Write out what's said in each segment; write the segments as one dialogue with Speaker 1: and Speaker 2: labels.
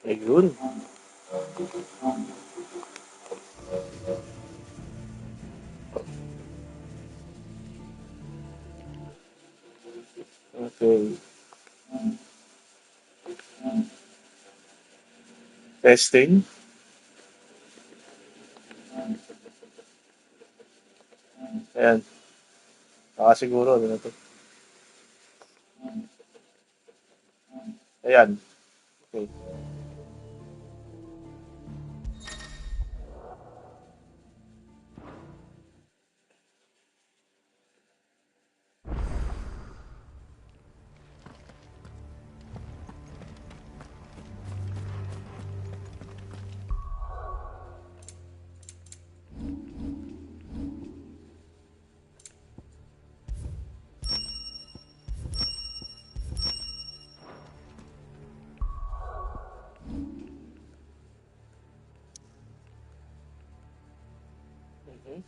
Speaker 1: Ayun. Okay. Testing. Ayan. Baka siguro, ano na to. Ayan. Okay. Mhm.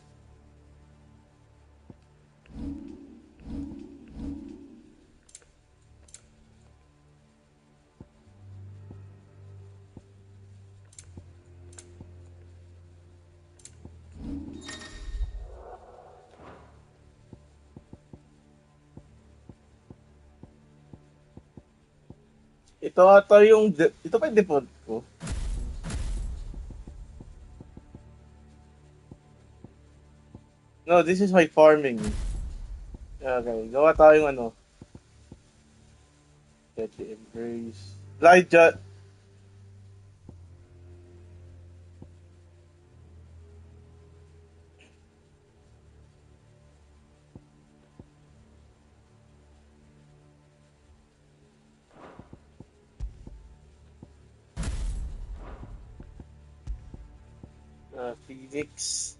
Speaker 1: Ito ata yung, ito pa yung default ko. No, this is my farming. Okay, gawa tayong ano. Get the embrace. Elijah. Phoenix.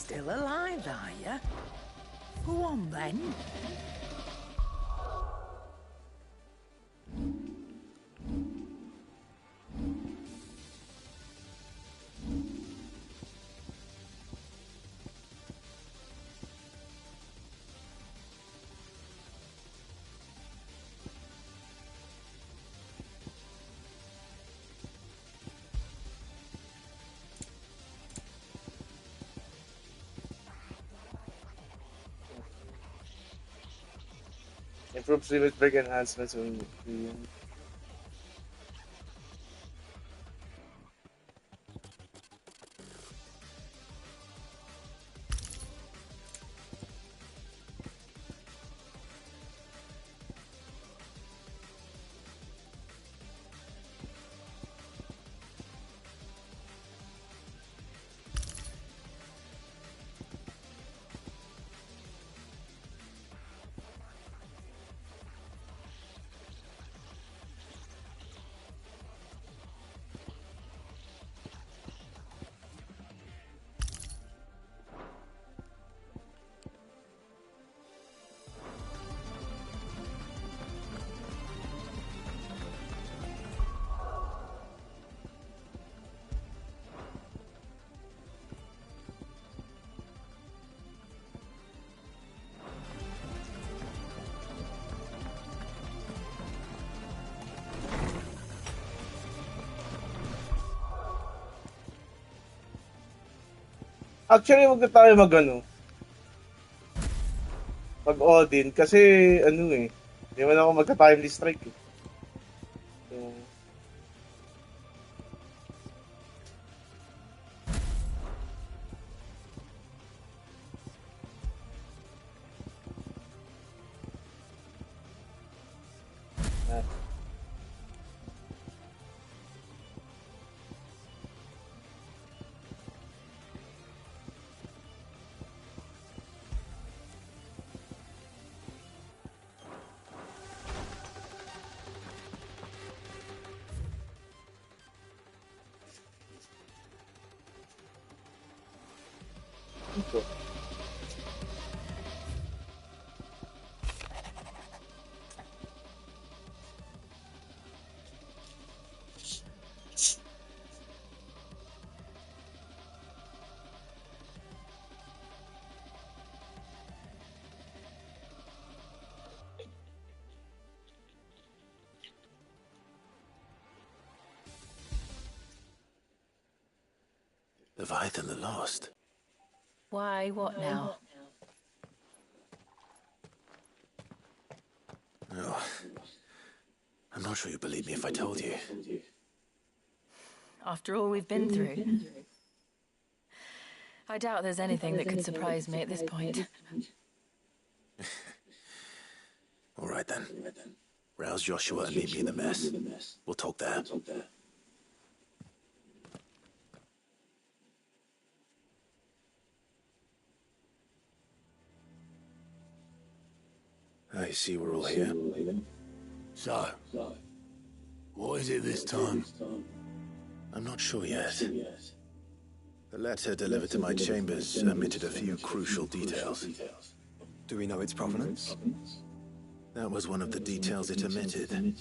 Speaker 2: Still alive, are you? Go on then.
Speaker 1: Improves with big enhancements when Actually, wag na tayo mag-Odin kasi ano eh. Hindi man ako magka-timely strike eh. So, ito.
Speaker 3: Leviathan are lost.
Speaker 2: Why, what now?
Speaker 3: Oh, I'm not sure you'd believe me if I told you.
Speaker 2: After all we've been through. I doubt there's anything that could surprise me at this point.
Speaker 3: All right then. Rouse Joshua and meet me in the mess. We'll talk there. I see we're all here.
Speaker 4: So, what is it this time?
Speaker 3: I'm not sure yet. The letter delivered to my chambers omitted a few crucial details.
Speaker 5: Do we know its provenance?
Speaker 3: That was one of the details it omitted.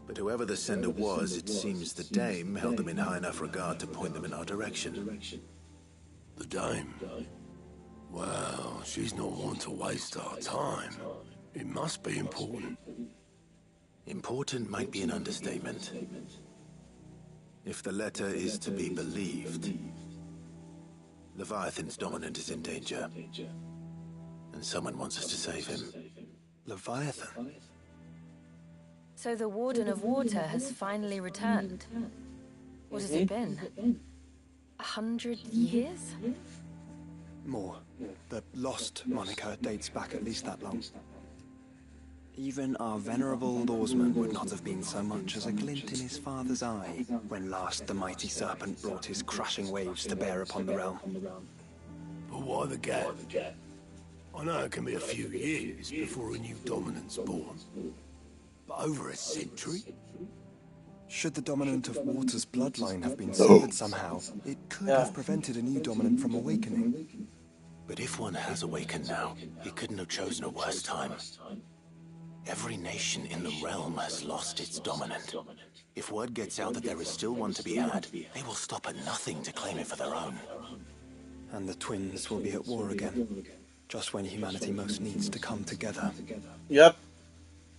Speaker 3: But whoever the sender was, it seems the dame held them in high enough regard to point them in our direction.
Speaker 4: The dame? Well, she's not one to waste our time. It must be important.
Speaker 3: Important might be an understatement. If the letter is to be believed, Leviathan's dominant is in danger. And someone wants us to save him.
Speaker 5: Leviathan?
Speaker 2: So the Warden of Water has finally returned. What has it been? 100 years?
Speaker 5: More. The Lost moniker dates back at least that long. Even our venerable lawsman would not have been so much as a glint in his father's eye when last the mighty serpent brought his crushing waves to bear upon the realm.
Speaker 4: But why the gap? I know it can be a few years before a new dominant's born. But over a century?
Speaker 5: Should the dominant of water's bloodline have been severed somehow, it could
Speaker 1: Yeah.
Speaker 5: have prevented a new dominant from awakening.
Speaker 3: But if one has awakened now, he couldn't have chosen a worse time. Every nation in the realm has lost its dominant. If word gets out that there is still one to be had, they will stop at nothing to claim it for their own.
Speaker 5: And the twins will be at war again, just when humanity most needs to come together.
Speaker 1: Yep.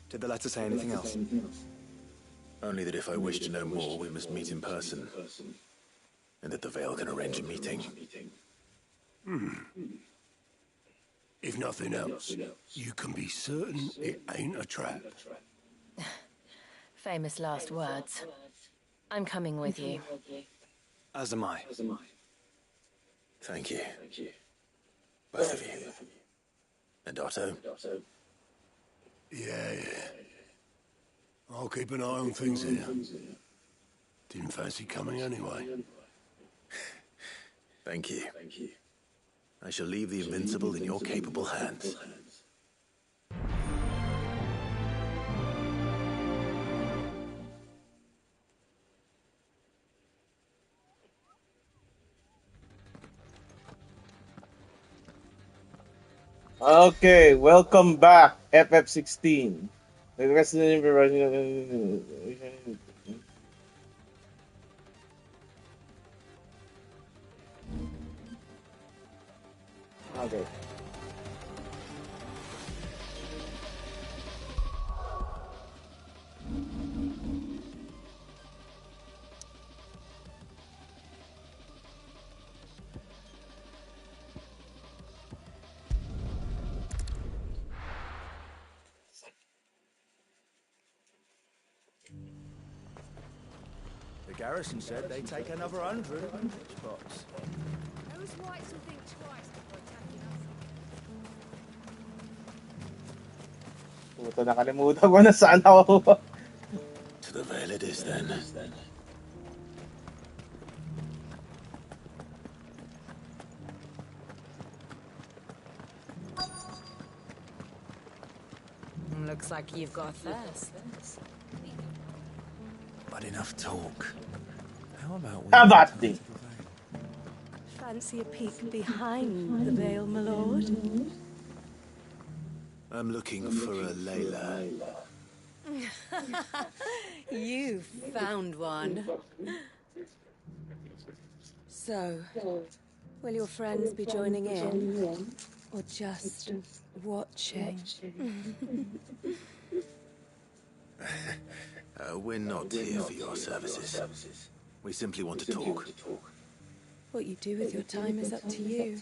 Speaker 5: Did the letter say anything else?
Speaker 3: Only that if I wish to know more, we must meet in person. And that the Veil can arrange a meeting.
Speaker 4: If nothing else, you can be certain it ain't a trap.
Speaker 2: Famous last words. I'm coming with you.
Speaker 5: As am I.
Speaker 3: Thank you. Both of you. And Otto?
Speaker 4: Yeah. I'll keep an eye on things here. Didn't fancy coming anyway.
Speaker 3: Thank you. I shall leave the Invincible in your capable hands.
Speaker 1: Okay, welcome back, FF16. The Resident Evil. Okay.
Speaker 6: The garrison said they'd take another 100 spots.
Speaker 7: Those whites will think twice before attacking us.
Speaker 1: Puta, nakalimutan ko na saan ako.
Speaker 3: To the Veil it is then.
Speaker 7: Looks like you've got a thirst.
Speaker 6: But enough talk. How about we...
Speaker 1: How about this?
Speaker 8: Fancy a peek behind the veil, my lord?
Speaker 3: I'm looking for a Layla.
Speaker 8: You found one. So, will your friends be joining in? Or just watching?
Speaker 3: We're not here for your services. We simply want to talk.
Speaker 8: What you do with your time is up to you.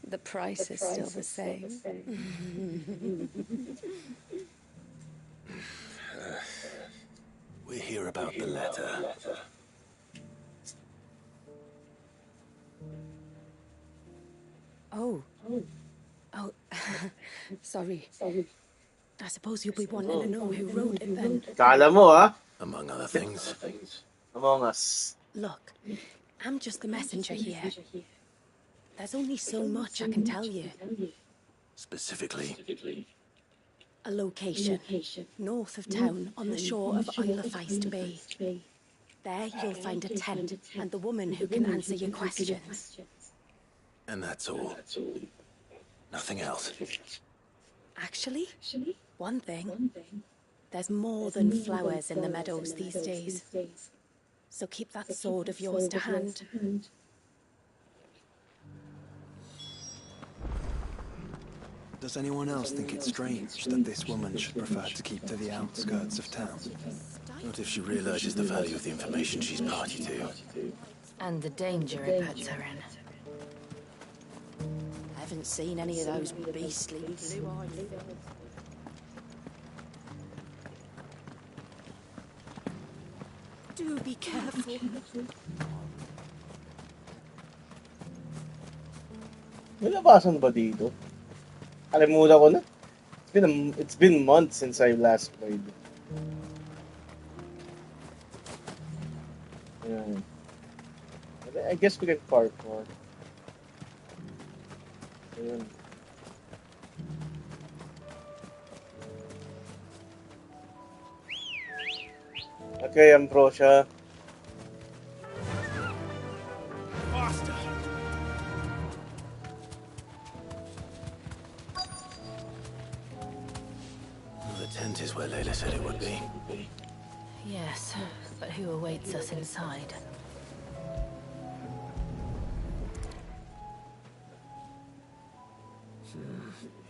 Speaker 8: The price is still the same.
Speaker 3: We're here about the letter.
Speaker 8: Oh, sorry. I suppose you'll be wanting to know who wrote it then.
Speaker 1: Kala mo, ha?
Speaker 3: Among other things.
Speaker 1: Among Us.
Speaker 8: Look, I'm just the messenger here. There's only so much I can tell you.
Speaker 3: Specifically.
Speaker 8: A location, north of town, on the shore of Ffxvi Bay. There you'll find a tent and the woman who can answer your questions.
Speaker 3: And that's all. Nothing else.
Speaker 8: Actually, one thing. There's more than flowers in the meadows these days. So keep that sword of yours to hand.
Speaker 5: Does anyone else think it's strange that this woman should prefer to keep to the outskirts of town?
Speaker 3: Not if she realizes the value of the information she's party to.
Speaker 2: And the danger it puts her in.
Speaker 8: I haven't seen any of those beastly blue-eyed things. Do be careful.
Speaker 1: May nabasan ba dito? Kalimutan ko na. It's been months since I last played. Yeah. I guess we can parkour. Ayun. Okay, Ambrosia.
Speaker 3: Faster! The tent is where Layla said it would be.
Speaker 2: Yes, but who awaits us inside?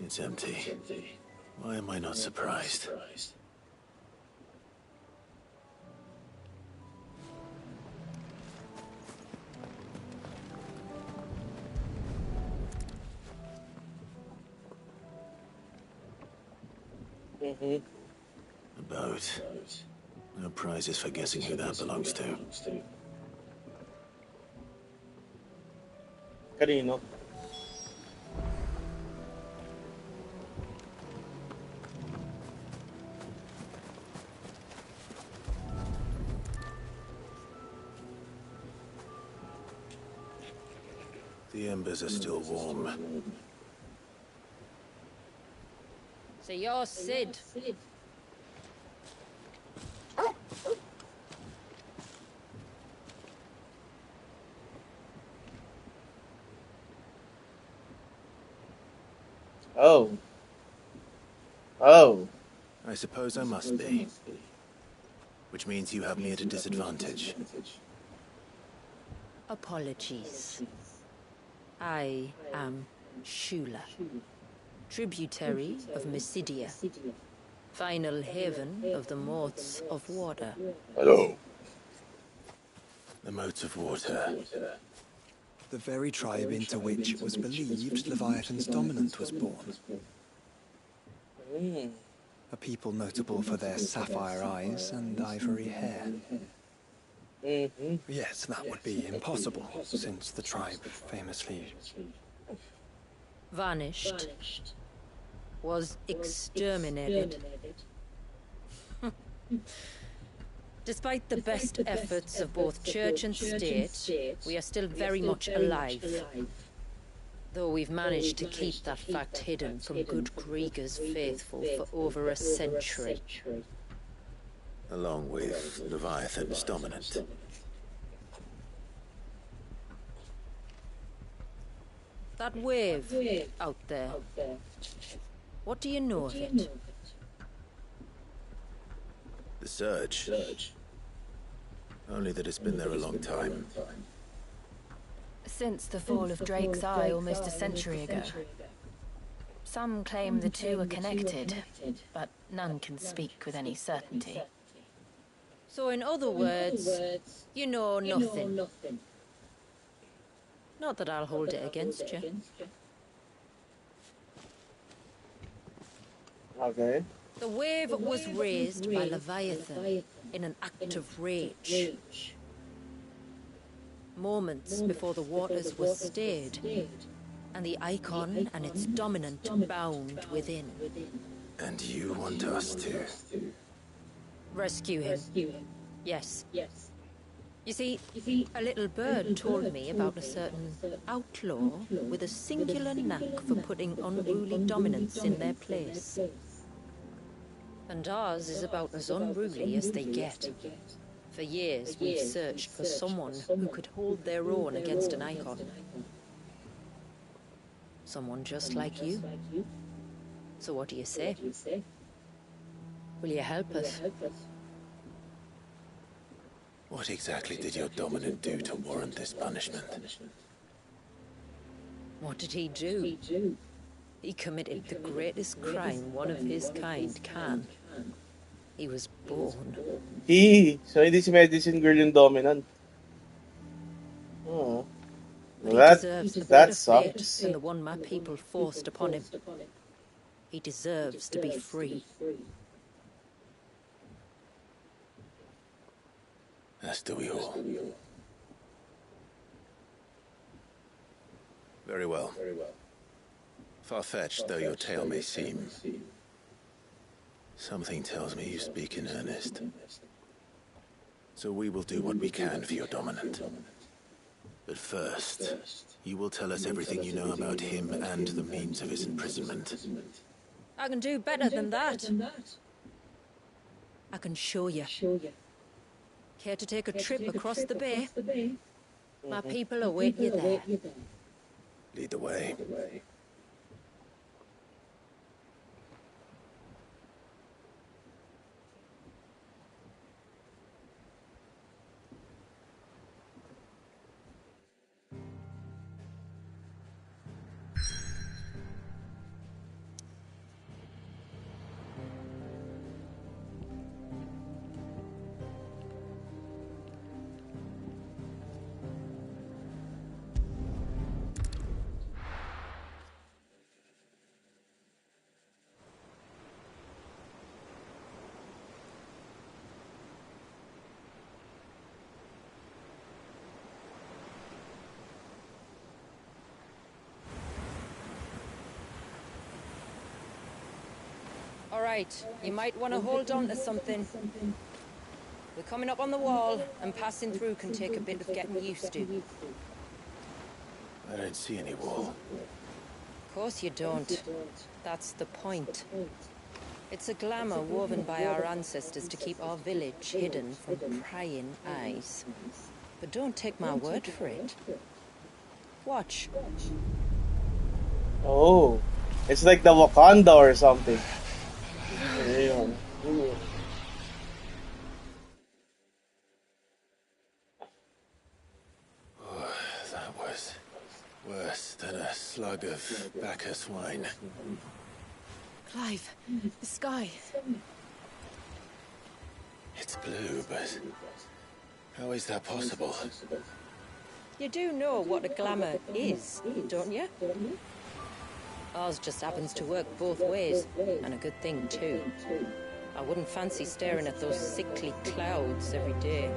Speaker 3: It's empty. Why am I not surprised? A boat. No prizes for guessing who that belongs to.
Speaker 1: Kanino?
Speaker 3: The embers are still warm.
Speaker 7: So you're Sid.
Speaker 1: Oh. Oh.
Speaker 3: I suppose I must be. Which means you have me at a disadvantage.
Speaker 7: Apologies. I am Shula, tributary of Mysidia, final haven of the Moths of Water.
Speaker 1: Hello.
Speaker 3: The moats of water.
Speaker 5: The very tribe into which it was believed Leviathan's dominant was born. A people notable for their sapphire eyes and ivory hair. Yes, that would be impossible, since the tribe famously...
Speaker 7: Vanished. Was exterminated. Despite the best efforts of both church and state, we are still very much alive. Though we've managed to keep that fact hidden from good Krieger's faithful for over a century.
Speaker 3: Along with Leviathan's dominant.
Speaker 7: That wave out there. What do you know of it?
Speaker 3: The surge. Only that it's been there a long time.
Speaker 2: Since the fall of Drake's Eye almost a century ago. Some claim the two are connected, but none can speak with any certainty.
Speaker 7: So in other words, you know nothing. Not that I'll hold it against you.
Speaker 1: Okay.
Speaker 7: The wave was raised by Leviathan in an act of rage. Moments before the waters were stayed, and the icon and its dominant bound within.
Speaker 3: And you want us to?
Speaker 7: Rescue him. Yes. You see, a little bird told me about a certain outlaw with a singular knack for putting unruly dominants in their place. And ours is about as unruly as they get. For years, we've searched for someone who could hold their own against an icon. Someone just like you. So what do you say? Will you help us?
Speaker 3: What exactly did your dominant do to warrant this punishment?
Speaker 7: What did he do? He committed the greatest crime one of his kind can. He was born.
Speaker 1: So hindi si Medicine Girl yung dominant. Oh.
Speaker 7: But he
Speaker 1: That,
Speaker 7: deserves a
Speaker 1: that
Speaker 7: better fate
Speaker 1: sucks.
Speaker 7: than the one my people forced upon him. He deserves to be free.
Speaker 3: As do we all. Very well. Far-fetched though your tale may seem, something tells me you speak in earnest. So we will do what we can for your dominant. But first, you will tell us everything you know about him and the means of his imprisonment.
Speaker 7: I can do better than that. I can show you. Care to take a trip across the bay? My people await you there.
Speaker 4: Lead the way.
Speaker 7: All right, you might want to hold on to something. We're coming up on the wall, and passing through can take a bit of getting used to.
Speaker 4: I don't see any wall.
Speaker 7: Of course you don't. That's the point. It's a glamour woven by our ancestors to keep our village hidden from prying eyes. But don't take my word for it. Watch.
Speaker 1: Oh, it's like the Wakanda or something. Ayun.
Speaker 4: That was worse than a slug of Bacchus wine.
Speaker 8: Clive, the sky.
Speaker 4: It's blue, but how is that possible?
Speaker 7: You do know what a glamour is, don't you? Ours just happens to work both ways, and a good thing too. I wouldn't fancy staring at those sickly clouds every day.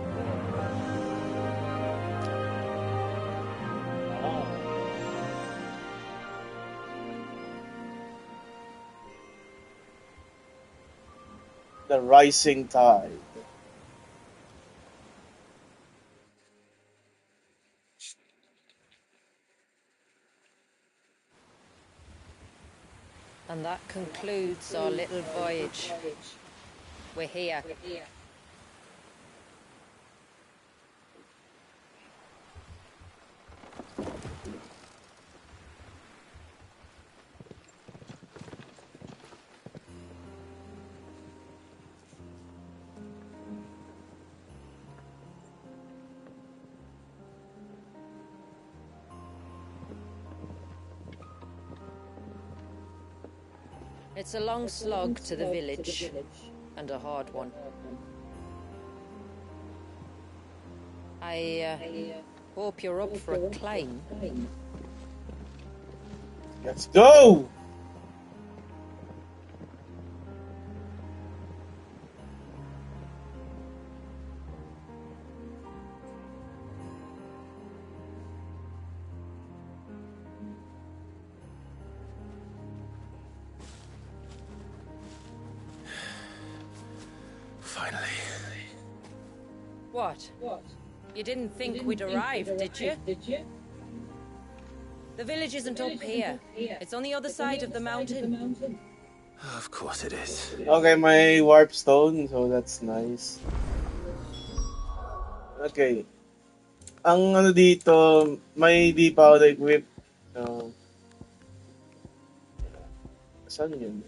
Speaker 1: The rising tide.
Speaker 7: And that concludes our little voyage. We're here. It's a long slog to the village, and a hard one. I hope you're up for a climb.
Speaker 1: Let's go!
Speaker 4: Finally.
Speaker 7: What? You didn't think we'd arrived, did you? The village isn't up here. It's on the other side of the mountain.
Speaker 4: Of course it is.
Speaker 1: Okay, my warp stone, so that's nice. Okay. Ang ano dito, may di pa ako na-equip. So, saan yun?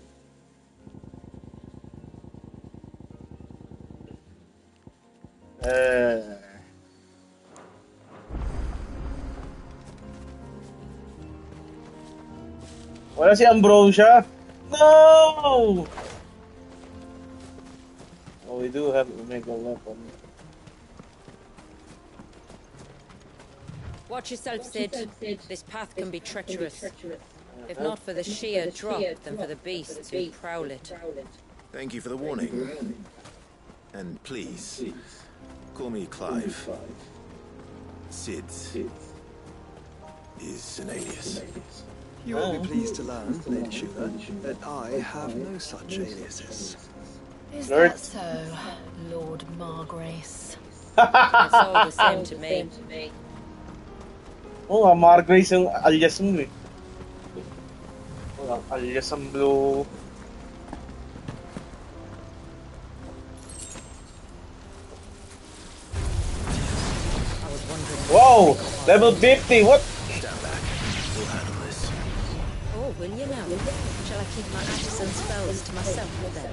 Speaker 1: Wala si Ambrosia. No! Oh, we do have Omega weapon.
Speaker 7: Watch yourself, Sid. This path can be treacherous. If not for the sheer drop, then for the beasts who prowl it.
Speaker 3: Thank you for the warning. And please, call me Clive. Sid is an alias.
Speaker 5: You will be pleased to learn, Lady Shula, that I have no such aliases.
Speaker 2: Is
Speaker 1: Lord.
Speaker 2: that so, Lord Margrace?
Speaker 7: It's all the same to me.
Speaker 1: Oo nga, Margrace yung alias mo eh. Wala, alias ang blue. Wow! Level 50, what?
Speaker 3: Stand back. We'll handle this.
Speaker 7: Oh, will you now? Shall I keep my artisan spells to myself then?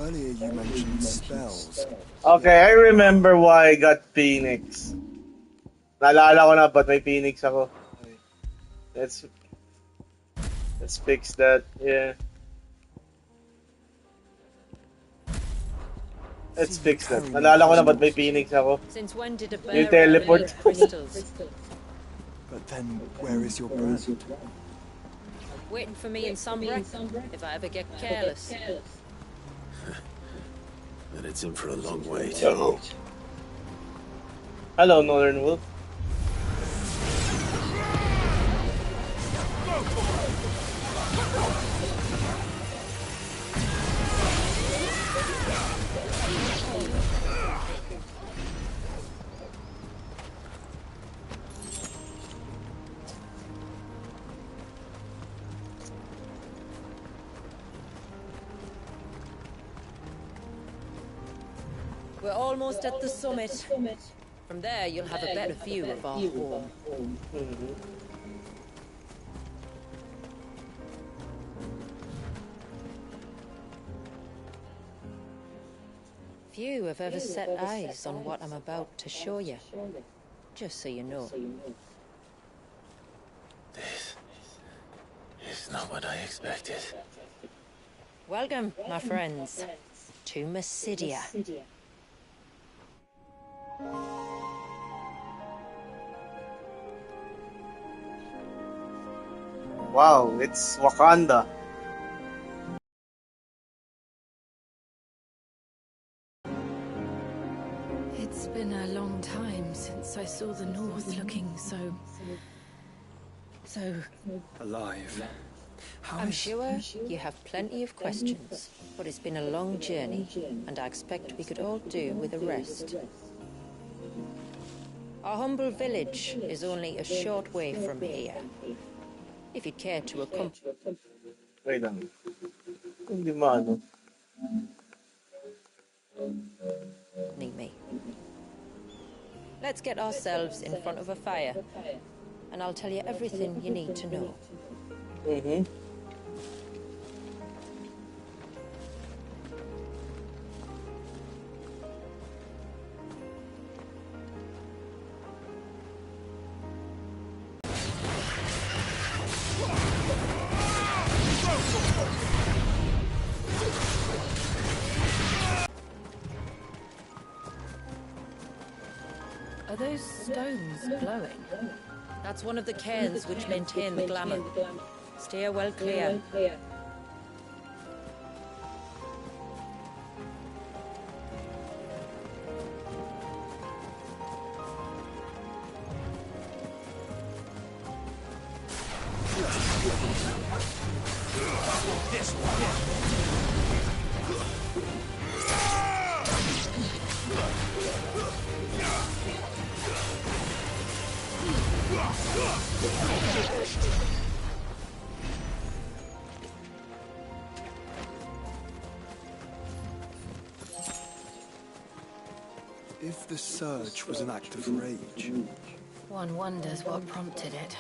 Speaker 5: Earlier you mentioned spells.
Speaker 1: Okay, I remember why I got Phoenix. Naalala ko na ba't may Phoenix ako. Okay. Let's fix that. Yeah. Let's fix that. Naalala ko na ba't may Phoenix ako.
Speaker 7: Since when did a
Speaker 1: You
Speaker 7: bear
Speaker 1: teleport.
Speaker 7: create crystals?
Speaker 5: But then, where is your brand?
Speaker 7: Waiting for me in Sombra, if I ever get careless.
Speaker 4: Then it's in for a long wait.
Speaker 1: Hello, Northern Wolf.
Speaker 7: We're almost at the summit. From there, you'll have a better view of our home. Few have ever set eyes on what I'm about to show you. Just so you know.
Speaker 4: This is not what I expected.
Speaker 7: Welcome, my friends, to Mysidia.
Speaker 1: Wow, it's Wakanda.
Speaker 2: It's been a long time since I saw the North looking so
Speaker 5: Alive. How
Speaker 7: I'm
Speaker 5: is-
Speaker 7: sure you have plenty of questions, but it's been a long journey, and I expect we could all do with a rest. Our humble village is only a short way from here. If you'd care to accompany
Speaker 1: Wait lang. Hindi maano.
Speaker 7: me. Let's get ourselves in front of a fire, and I'll tell you everything you need to know.
Speaker 2: Are those stones glowing?
Speaker 7: That's one of the cairns which maintain the glamour. Steer well clear.
Speaker 5: If the surge was an act of rage,
Speaker 2: One wonders what prompted it.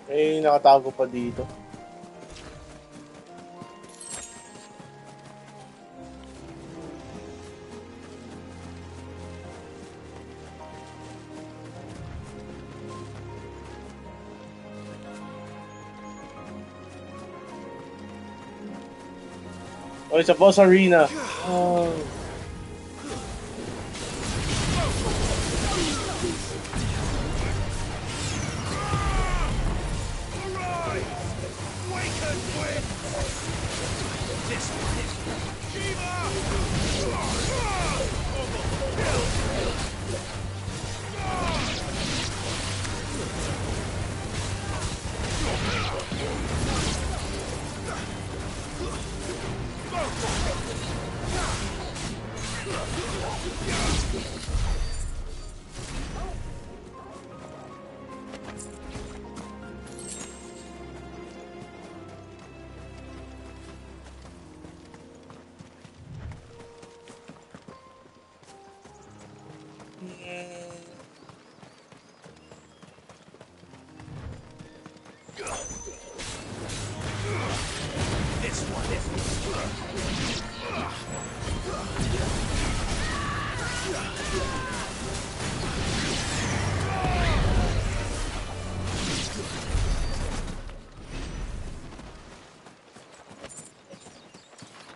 Speaker 1: May nakatago pa dito. Oh, it's a boss arena. Oh.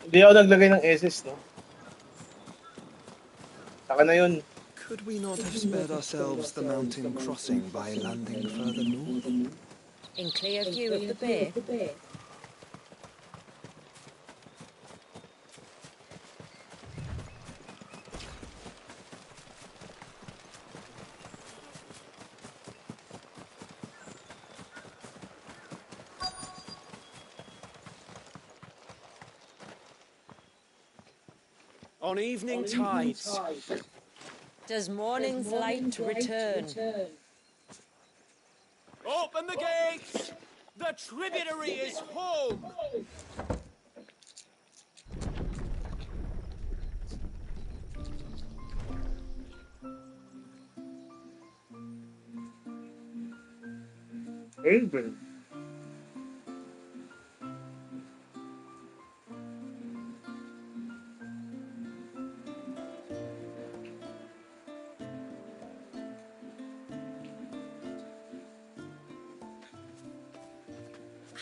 Speaker 1: Hindi ako naglagay ng SS, no? Saka na yun.
Speaker 5: Could we not have spared ourselves the mountain crossing by landing further north?
Speaker 7: In clear view of the bay.
Speaker 6: On evening tides.
Speaker 7: Does morning's light return?
Speaker 6: Open the gates! The tributary is home!
Speaker 1: Haven.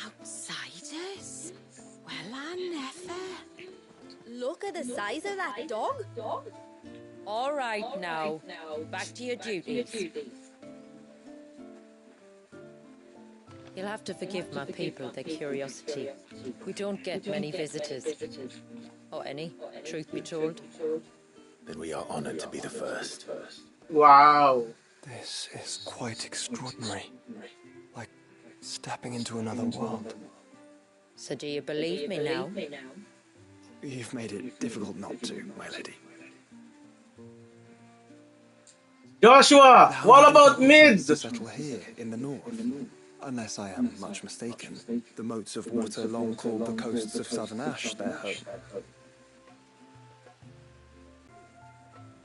Speaker 8: Outsiders? Well, I never. Look at the size of that dog.
Speaker 7: All right now. Back to your duties. You'll have to forgive my people their curiosity. We don't get many visitors. Or any, truth be told.
Speaker 3: Then we are honored to be the first.
Speaker 1: Wow.
Speaker 5: This is quite extraordinary. Like stepping into another world.
Speaker 7: So do you believe me now?
Speaker 5: You've made it difficult not to, my lady.
Speaker 1: Joshua,
Speaker 5: How
Speaker 1: what
Speaker 5: did
Speaker 1: about
Speaker 5: the
Speaker 1: mid?
Speaker 5: Orchards settle here in the north? Unless I am much mistaken, the moats of water long called the coasts of Southern Ash their home.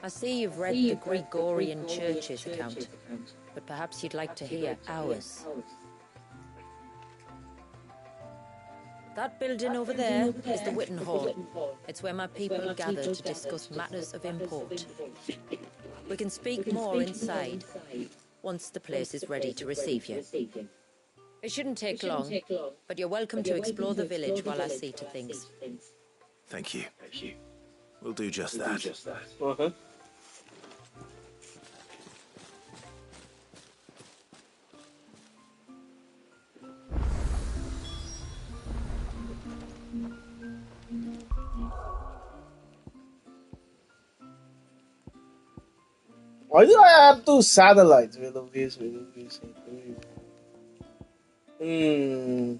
Speaker 7: I see you've read the Gregorian Church's account, but perhaps you'd like to hear ours. That building over there is the Witten Hall. It's where my people gather to discuss matters of import. We can speak more inside, once the place is ready to receive you. It shouldn't take long, but you're welcome to explore the village while I see to things.
Speaker 3: Thank you. We'll do just that.
Speaker 1: Uh-huh. Why do I have two satellites? Will of this. Hmm.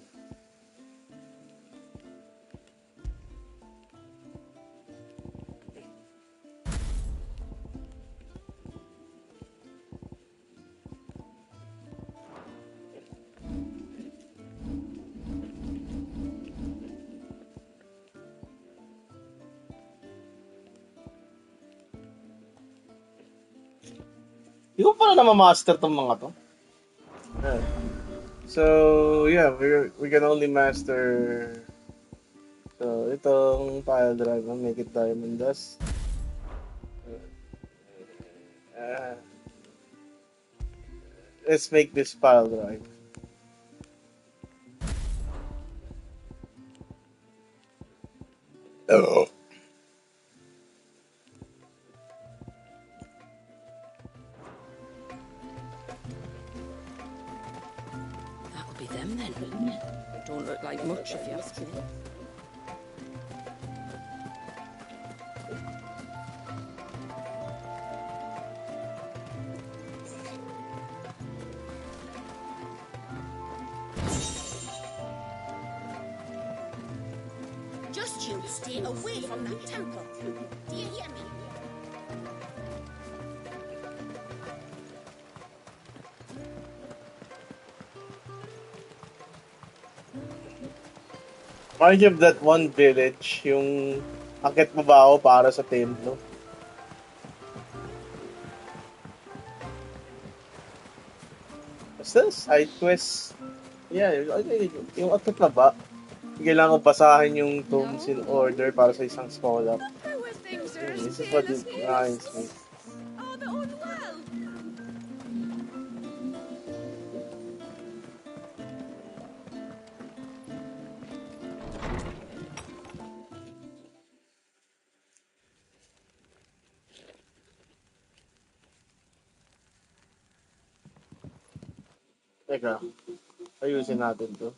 Speaker 1: Hindi ko pala na-master tong mga to. Yeah. So, yeah, we can only master. So, itong pile drive, make it diamond dust. Let's make this pile drive. Oh.
Speaker 7: That'll be them then. Don't look like much if you ask me.
Speaker 8: Just you stay away from that temple. Do you hear me?
Speaker 1: Why give that one village yung akit mabaho para sa templo? Basta side quest. Yeah, yung akit na ba? Kailangan ko basahin yung tombs in order para sa isang scholar. This is what it reminds me. Teka, ayusin natin to.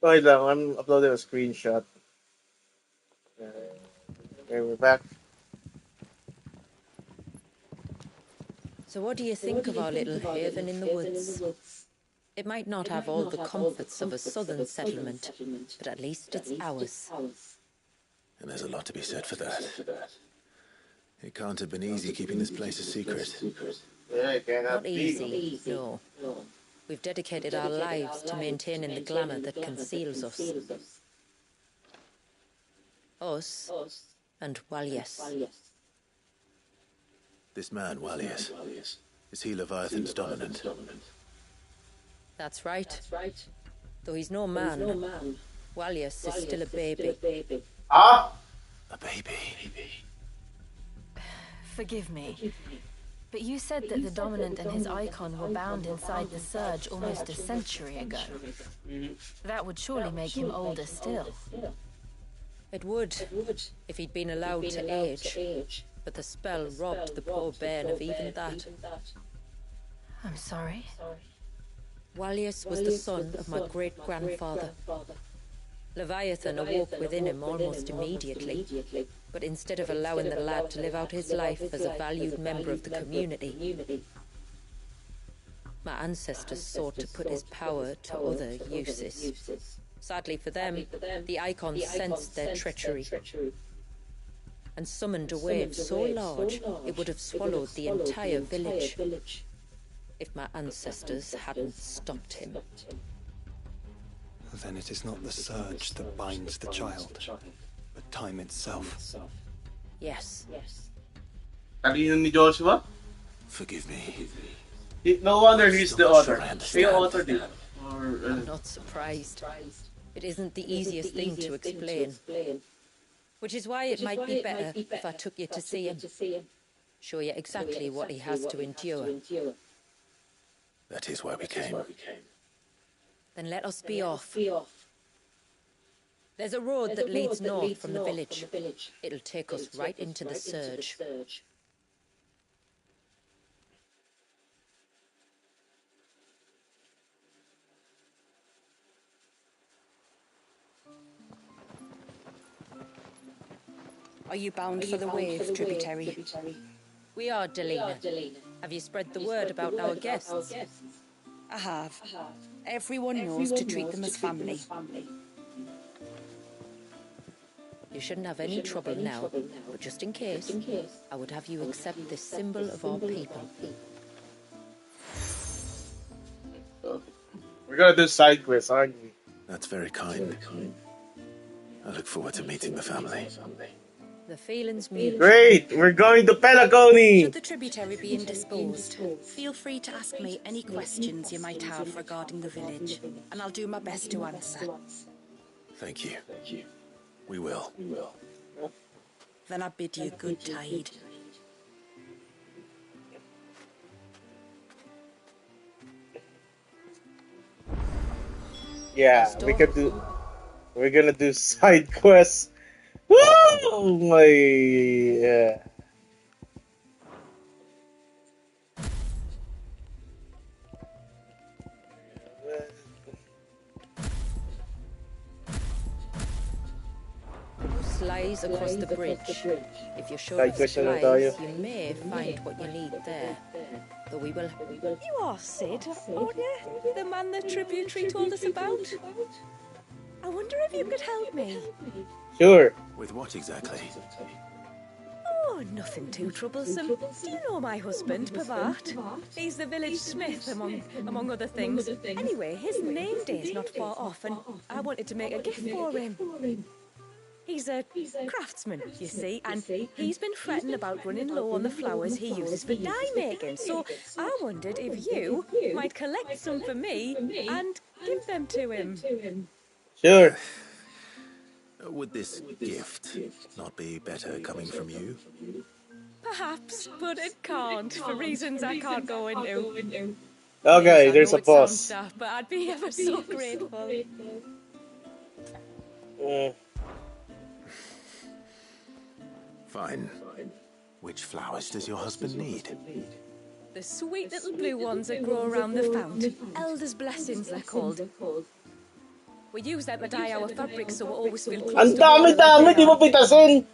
Speaker 1: Okay lang, I'm uploading a screenshot. Okay, we're back.
Speaker 7: So what do you think of our little haven in the woods? It might not have all the comforts of a southern settlement, but at least it's ours.
Speaker 3: And there's a lot to be said for that. It can't have been easy keeping this place a secret.
Speaker 1: Yeah, it cannot
Speaker 7: Not easy, no. We've dedicated our lives to maintaining the glamour that conceals us. Us and Walyas.
Speaker 3: This man, Walyas, is he Leviathan's dominant?
Speaker 7: That's right. Though he's no man, Walyas is still a baby.
Speaker 1: Ah?
Speaker 3: A baby?
Speaker 2: Forgive me, but you said that the Dominant and his icon were bound inside the Surge almost a century ago. That would surely make him older still.
Speaker 7: It would, if he'd been allowed to age. But the spell robbed the poor bairn of even that.
Speaker 2: I'm sorry.
Speaker 7: Walyas was the son of my great-grandfather. Leviathan awoke within him almost immediately, but instead of allowing the lad to live out his life as a valued member of the community, my ancestors sought to put his power to other uses. Sadly for them, the icons sensed their treachery and summoned a wave so large it would have swallowed the entire village if my ancestors hadn't stopped him.
Speaker 5: Then it is not the surge that binds the child, but time itself.
Speaker 7: Yes.
Speaker 1: Talino ni Joshua?
Speaker 3: Forgive me.
Speaker 1: No wonder he's the author. He
Speaker 3: understand.
Speaker 1: authored it.
Speaker 7: I'm not surprised. It isn't the easiest thing to explain. Which is why it might be better if I took you to see him. Show you exactly what he has to endure.
Speaker 3: That is why we came.
Speaker 7: Then let us be off. There's a road that leads north from the village. It'll take us right into the Surge.
Speaker 8: Are you bound for the wave, tributary?
Speaker 7: We are, Delina. Have you spread the word about our guests?
Speaker 8: I have. Everyone knows to treat them as family.
Speaker 7: You shouldn't have any trouble now, but just in case, I would have you accept this symbol of our people.
Speaker 1: We're gonna do side quests, aren't we?
Speaker 3: That's very kind. I look forward to meeting the family.
Speaker 7: The feeling's mutual.
Speaker 1: Great! We're going to Pelagoni!
Speaker 8: Should the tributary be indisposed, feel free to ask me any questions you might have regarding the village, and I'll do my best to answer.
Speaker 3: Thank you. We will.
Speaker 8: Then I bid you good tide.
Speaker 1: Yeah, we're gonna do side quests. Woo! My, yeah.
Speaker 7: Slides across the bridge. If you're sure
Speaker 1: Side
Speaker 7: of
Speaker 1: quest na lang
Speaker 7: supplies,
Speaker 1: tayo.
Speaker 7: you may find what you need there. Though we will...
Speaker 8: You are Sid, aren't you? The man the tributary told us about? I wonder if you could help me.
Speaker 1: Sure.
Speaker 3: With what exactly?
Speaker 8: Oh, nothing too troublesome. Do you know my husband, Pavat? He's the village smith, among other things. Anyway, his name day's not far off, and I wanted to make a gift for him. He's a craftsman, you see, and he's been fretting about running low on the flowers he uses for dye making. So I wondered if you might collect some for me and give them to him.
Speaker 1: Sure.
Speaker 3: Would this gift not be better coming from you?
Speaker 8: Perhaps, but it can't, for reasons I can't go into.
Speaker 1: Okay,
Speaker 8: Yes,
Speaker 1: there's
Speaker 8: I
Speaker 1: a
Speaker 8: know it sounds
Speaker 1: boss.
Speaker 8: daft, but I'd be ever so grateful.
Speaker 3: Fine. Which flowers does your husband need?
Speaker 8: The sweet little blue ones that grow around the fount. Elder's blessings, they're called. We use them to dye our fabrics so we always feel close
Speaker 1: Ang
Speaker 8: to water
Speaker 1: dami-dami,
Speaker 8: like
Speaker 1: di
Speaker 8: they
Speaker 1: mo
Speaker 8: are.
Speaker 1: pitasin!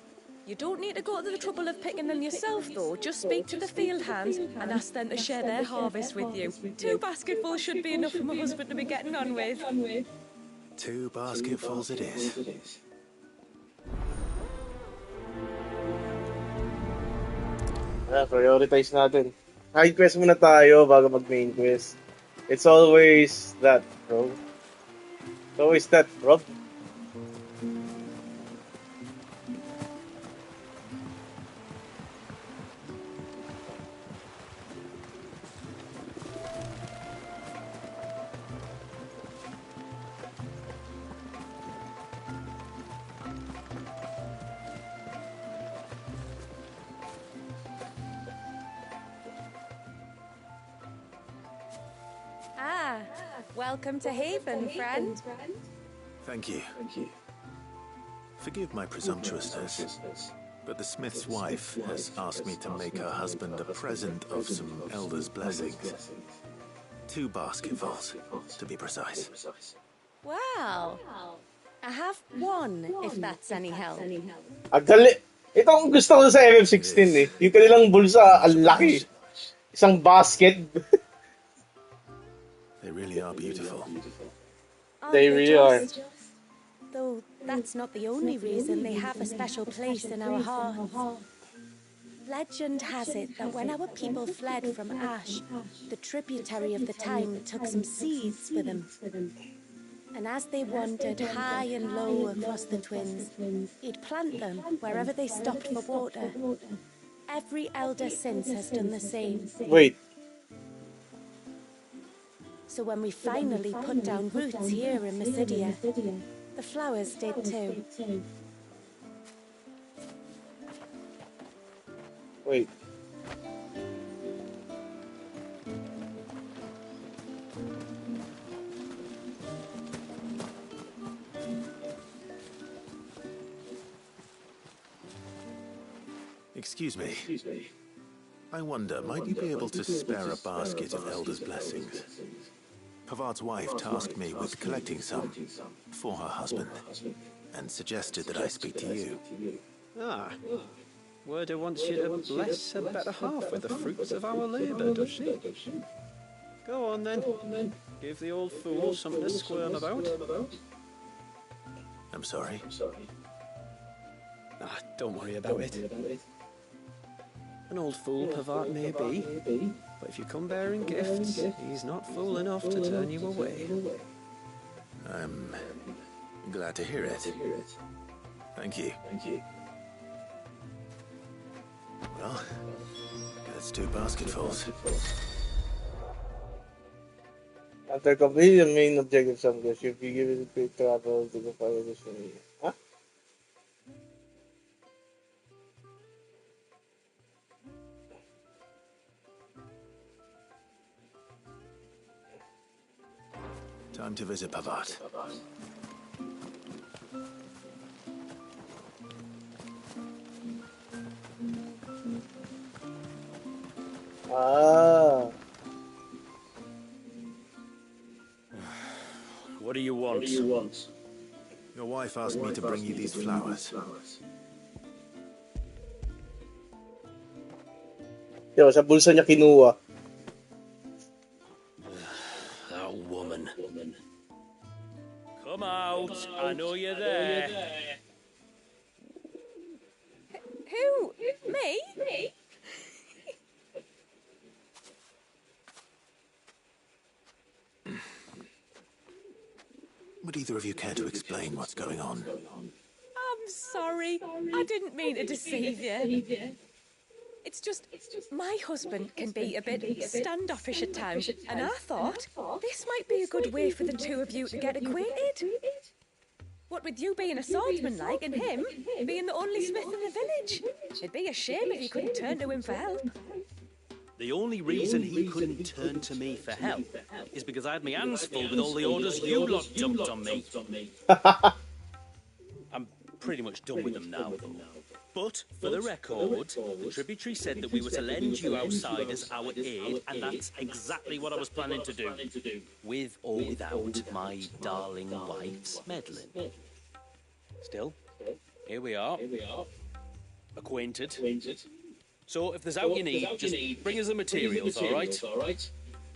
Speaker 8: You don't need to go to the trouble of picking them yourself, though. Just speak to the field hands and ask them to share their harvest with you. 2 basketfuls should be enough for my husband to be getting on with.
Speaker 3: 2 basketfuls it is.
Speaker 1: Prioritize natin. Side quest muna tayo bago mag-main quest. It's always that, bro. It's always that, bro.
Speaker 8: Welcome to Haven, friend.
Speaker 3: Thank you. Forgive my presumptuousness, but the smith's wife has asked me to make her husband a present of some elder's blessings. 2 basketfuls, to be precise.
Speaker 8: Wow. I have 1, if that's any help.
Speaker 1: Ito ang gusto ko sa FF16 eh. Yung kanilang bulsa, ang laki. Isang basket.
Speaker 3: They really are beautiful.
Speaker 1: They really are.
Speaker 8: Though that's not the only reason they have a special place in our hearts. Legend has it that when our people fled from Ash, the tributary of the time took some seeds with them. And as they wandered high and low across the Twins, he'd plant them wherever they stopped for water. Every elder since has done the same.
Speaker 1: Wait.
Speaker 8: So when we finally put down roots here in Mysidia, the flowers did too.
Speaker 1: Wait.
Speaker 3: Excuse me. I wonder, might you be able to spare a basket of Elder's blessings? Pavard's wife tasked me with collecting some for her husband, and suggested that I speak to you.
Speaker 5: Ah, Werder wants you to bless her better half with the fruits of our labour, does she? Go on then. Give the old fool something to squirm about.
Speaker 3: I'm sorry.
Speaker 5: Ah, don't worry about it. An old fool Pavard may be, but if you come bearing gifts, he's not fool enough to turn you away.
Speaker 3: I'm glad to hear it. Thank you. Well, that's 2 basketfuls.
Speaker 1: After completing the main objective of some quest, if you give it a quick travel to the fire destination. Huh?
Speaker 3: Time to visit Pavard.
Speaker 1: Ah.
Speaker 6: What do you want?
Speaker 3: Your wife asked me to bring you these flowers.
Speaker 1: Yo, sa bulsa niya kinuha.
Speaker 6: That woman. Come out. I know you're there.
Speaker 8: Who? Me?
Speaker 3: Would either of you care to explain what's going on?
Speaker 8: I'm sorry. I didn't mean to deceive you. It's just my husband can be a bit standoffish at times, and I thought this might be a good way for the 2 of you to get acquainted. What with you being a swordsman like, and him being the only smith in the village. It'd be a shame if you couldn't turn to him for help.
Speaker 9: The only reason he couldn't turn to me for help is because I had my hands full with all the orders you lot dumped on me. I'm pretty much done with them now, though. But, for the record, the tributary said that we were to lend you outsiders our aid, and that's exactly what I was planning to do. With or without my darling wife's meddling. Still, here we are. Acquainted. So, if there's out you need, just bring us the materials, all right?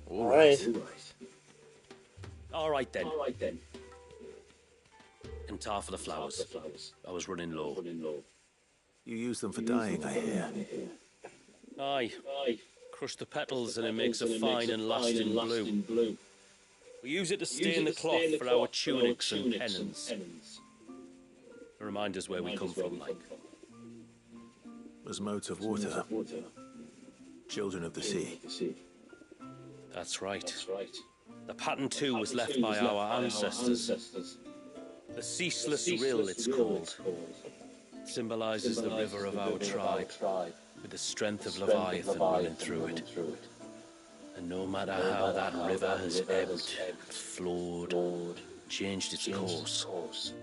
Speaker 1: All right.
Speaker 9: All right, then. And tar for the flowers. I was running low.
Speaker 3: You use them for dyeing, I hear.
Speaker 9: Aye. Crush the petals and it makes a fine and lasting blue. We use it to stain the cloth for our tunics and pennons. To remind us where we come from, like.
Speaker 3: As modes of water. Children of the sea.
Speaker 9: That's right. The pattern, too, was left by our ancestors. The ceaseless rill, it's called. It symbolizes the river of our tribe, with the strength of Leviathan running through it. And no matter how that river has ebbed, flowed, changed its course,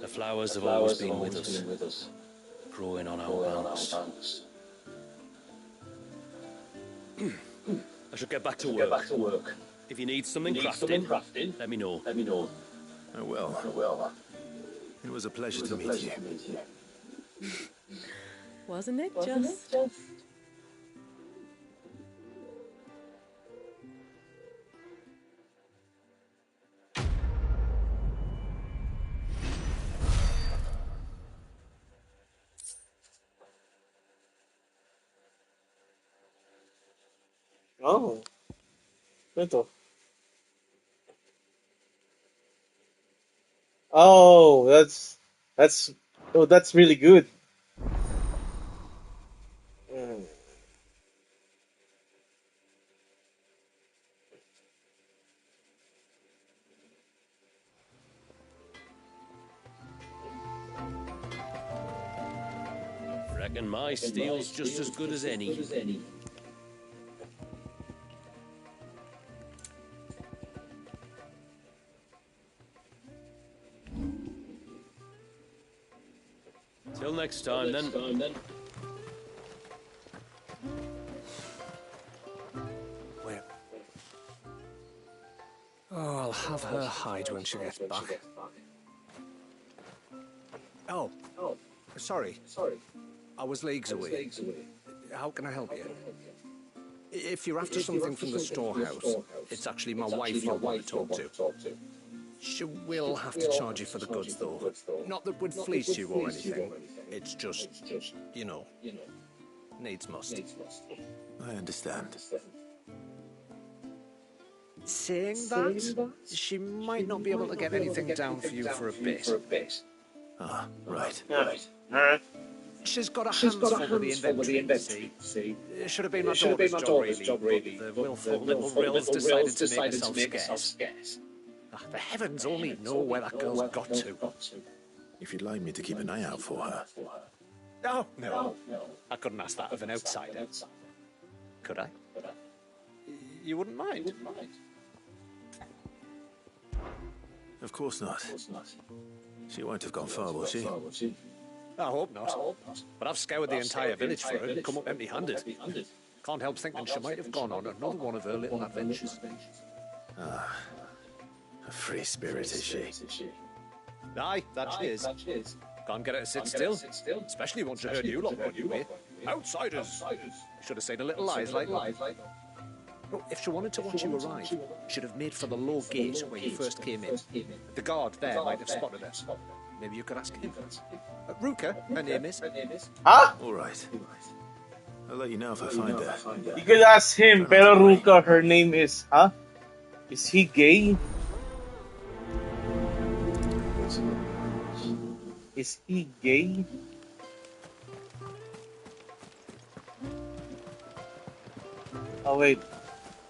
Speaker 9: the flowers have always been with us, growing on our banks. I should get back to work. If you need something crafting, let me know.
Speaker 3: Oh, well. It was a pleasure to meet you.
Speaker 8: Wasn't it just?
Speaker 1: Oh. Ito. Oh, that's really good. Mm.
Speaker 9: Reckon my steel's just as good as any. Till next time, then.
Speaker 10: Where? Oh, I'll have her hide when she gets back. Oh, sorry. I was leagues away. How can I help you? If you're after something from the storehouse, it's actually my wife you'll want to talk to. She will have to charge you for the goods, though. Not that we'd fleece you or anything. It's just, you know, needs must.
Speaker 3: I understand.
Speaker 10: Saying that, she might not be able to get anything down for you for a bit.
Speaker 3: Ah, right.
Speaker 1: Alright.
Speaker 10: She's got her hands full with the inventory, see? It should have been my daughter's job, really, but the willful little Rill's decided to make herself scarce. The heavens only know where that girl's got to.
Speaker 3: If you'd like me to keep an eye out for her.
Speaker 10: No. I couldn't ask that of an outsider. Could I? You wouldn't mind?
Speaker 3: Of course not. She won't have gone far, will she?
Speaker 10: I hope not. But I've scoured the entire village for her and come up empty-handed. Can't help thinking she might have gone on another one of her little adventures.
Speaker 3: Ah, a free spirit is she?
Speaker 10: Aye, that she is. Can't get her to sit still, especially once she heard you lot on your way. Outsiders! Should have said a little lies like that. No, if she wanted to watch you arrive, she'd have made for the low gate where you first came in. The guard there might have spotted her. Maybe you could ask him. Ruka, her name is.
Speaker 1: Huh?
Speaker 3: All right. I'll let you know if I find her.
Speaker 1: You could ask him, pero Ruka, her name is, huh? Is he gay? Is he gay? Oh wait,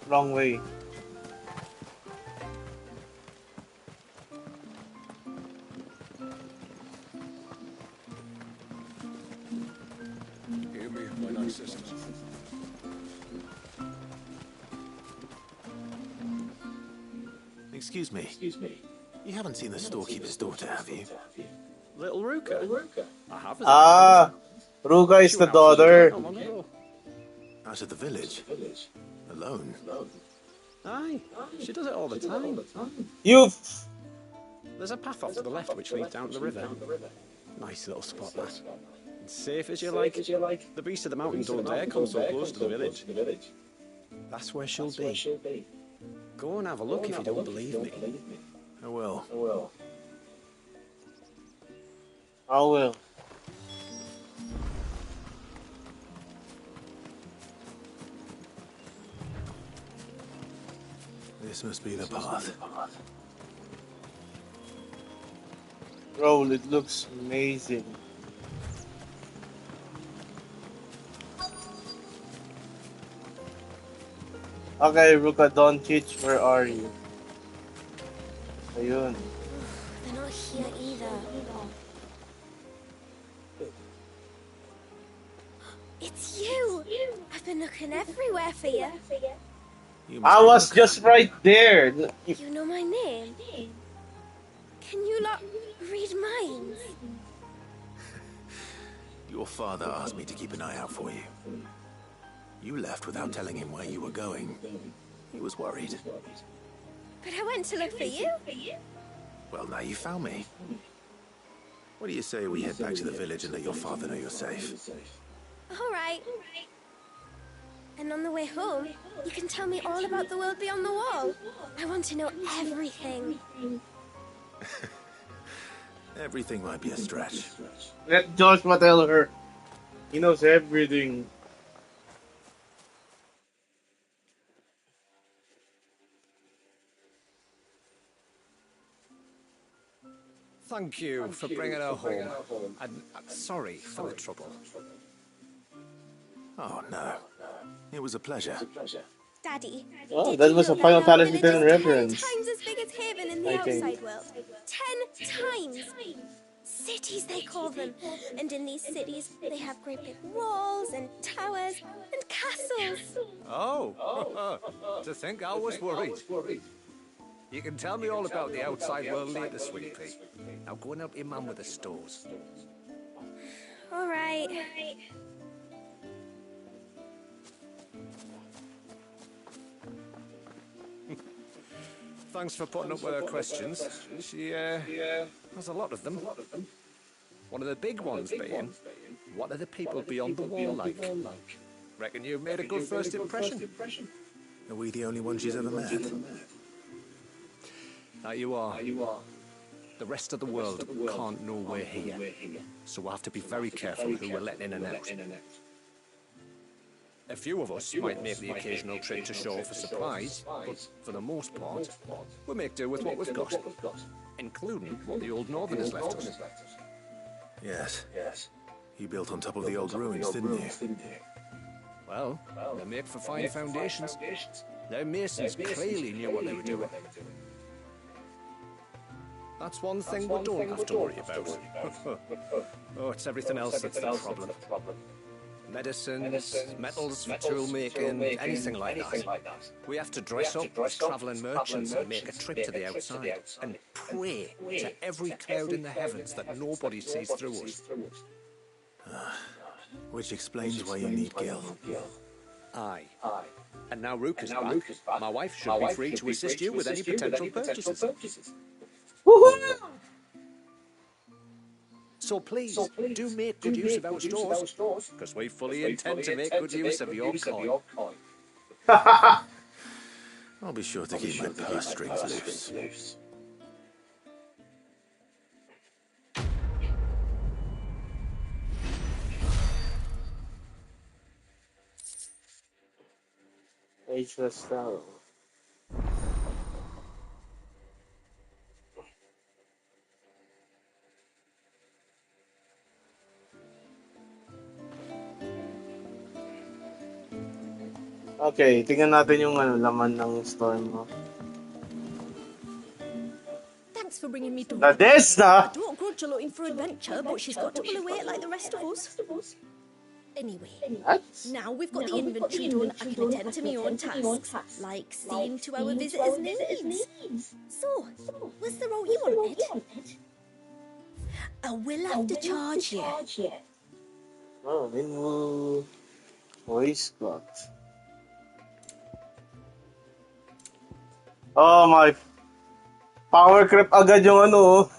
Speaker 1: wrong way.
Speaker 10: Hear me, my nice sister.
Speaker 3: Excuse me. You haven't seen the storekeeper's daughter, have you?
Speaker 9: Little Ruka?
Speaker 10: I have.
Speaker 1: Ah, Ruka is
Speaker 10: She
Speaker 1: the
Speaker 10: went out for the girl
Speaker 1: daughter.
Speaker 10: not long ago.
Speaker 3: Out of the village? Alone?
Speaker 10: Aye, she does it all the time.
Speaker 1: You.
Speaker 10: There's a path off to the left which leads down to the river. Nice little spot, that. And safe as you like. The beast of the mountain don't dare come so close to the village. That's where she'll be. Go and have a look if you don't believe me.
Speaker 3: I will.
Speaker 1: I will.
Speaker 3: This must be the path.
Speaker 1: Bro, it looks amazing. Okay, Ruka Doncic, where are you? Ayun.
Speaker 11: They're not here either. It's you! I've been looking everywhere for you.
Speaker 1: I was just right there.
Speaker 11: You know my name? Can you lot read minds?
Speaker 3: Your father asked me to keep an eye out for you. You left without telling him where you were going. He was worried.
Speaker 11: But I went to look for you.
Speaker 3: Well, now you found me. What do you say we head back to the village and let your father know you're safe?
Speaker 11: All right. And on the way home, you can tell me all about the world beyond the wall. I want to know everything.
Speaker 3: Everything might be a stretch.
Speaker 1: Let Joshua tell her. He knows everything.
Speaker 10: Thank you for bringing her home. And sorry for the trouble.
Speaker 3: Oh, no. It was a pleasure.
Speaker 11: Daddy,
Speaker 1: Oh,
Speaker 11: did
Speaker 1: that
Speaker 11: you
Speaker 1: was
Speaker 11: know
Speaker 1: a Final
Speaker 11: that our
Speaker 1: Fantasy
Speaker 11: village
Speaker 1: X
Speaker 11: is
Speaker 1: reference.
Speaker 11: 10 times as big as Haven in the
Speaker 1: I think.
Speaker 11: outside world? 10 times! Cities, they call them. And in these cities, they have great big walls and towers and castles.
Speaker 10: Oh, to think I was worried. You can tell me all about the outside world later, sweet pea. Now go and help your mum with the stores.
Speaker 11: All right.
Speaker 10: Thanks for putting up with her questions. She has a lot of them. One of the big ones being, what are the people beyond the wall like? Reckon you've made a good first impression.
Speaker 3: Are we the only ones she's ever met?
Speaker 10: That you are. The rest of the world can't know we're here, so we'll have to be very careful who we're letting in and out. A few of us might make the occasional trip to shore for supplies, but for the most part, we'll make do with what we've got, including what the old Northerners left us.
Speaker 3: Yes. You built on top of the old ruins, didn't you?
Speaker 10: Well, they make for fine foundations. Their masons clearly knew what they were doing. That's one thing we don't have to worry about. Oh, it's everything else that's the problem. Medicines, metals for tool making, anything like that. We have to dress up as travelling merchants and make a trip to the outside and pray to every cloud in the heavens that nobody sees through us.
Speaker 3: Which explains why you need Gil.
Speaker 10: Aye. And now Ruka's back. My wife should be free to assist you with any potential purchases. So please, do make good use of our stores, because we fully intend to make good use of your coin.
Speaker 3: I'll be sure to keep my purse strings loose.
Speaker 1: Ageless Star. Okay, tingnan natin yung laman ng store mo.
Speaker 8: Thanks for bringing me to
Speaker 1: Now
Speaker 8: her.
Speaker 1: this
Speaker 8: I don't grudge her looking for adventure, but she's got to pull her weight like the rest of us. Anyway, now we've got the inventory done, I can attend to my own tasks, like seeing to our visitors' needs. So, what's the route you wanted? I will have to charge you.
Speaker 1: Oh, Minwoo waistcloth. Oh my. Power creep agad yung ano.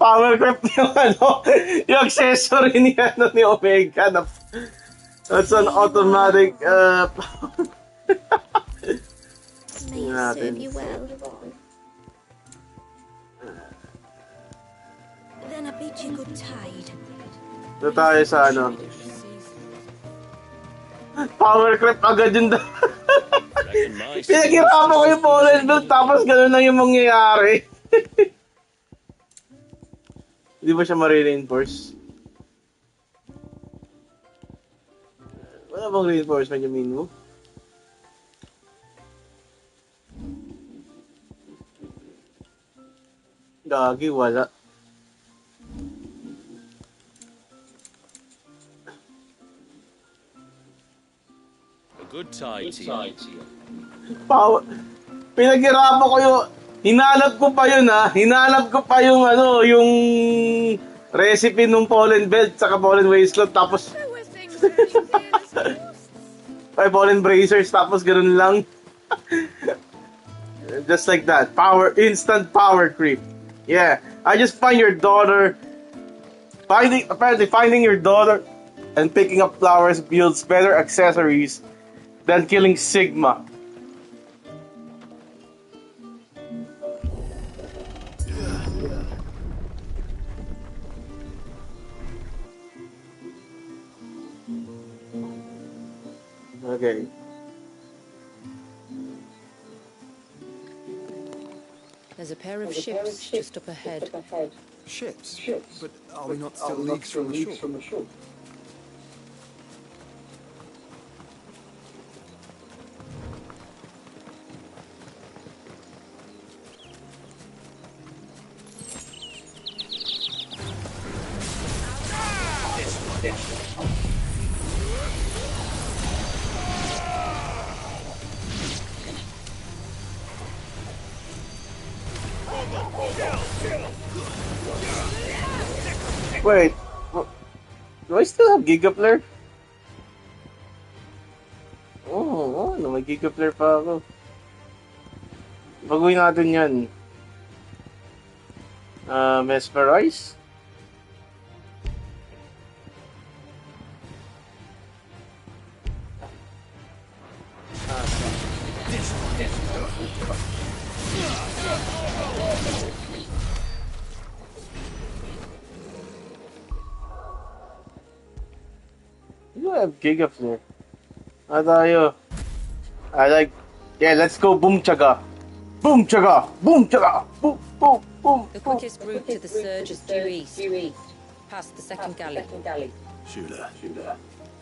Speaker 1: Power creep yung ano. Yung accessory ni, ano, ni Omega. That's an automatic.
Speaker 11: May it serve you well. Then I bid you good tide.
Speaker 1: Ito tayo sa ano. Power creep agad yung Pinaghirapan ko yung pollen belt tapos gano'n lang yung mangyayari. Hindi ba siya ma-reinforce? Wala bang reinforcement yung Minwoo? Gagi, wala.
Speaker 9: A good tide to you.
Speaker 1: Pinaghirapan ko yung... Hinanap ko pa yun, ha? Hinanap ko pa yung ano, yung recipe ng pollen belt saka pollen waistcloth tapos... Ay, pollen bracers tapos ganun lang. Just like that. Instant power creep. Yeah. I just find your daughter... Apparently finding your daughter and picking up flowers builds better accessories than killing Sigma. Okay.
Speaker 7: There's a pair of ships just up ahead.
Speaker 5: Ships? But are we not still leagues from the shore?
Speaker 1: Wait. Do I still have Gigapler? Oh, may Gigapler pa ako. Baguhin natin yan. Mesmerize? You have Gigaflare. Tayo. Yeah, let's go boom chaga. Boom chaga! Boom chaga! Boom, boom, boom.
Speaker 7: The quickest route to the surge is due east, past the second galley.
Speaker 3: Shula,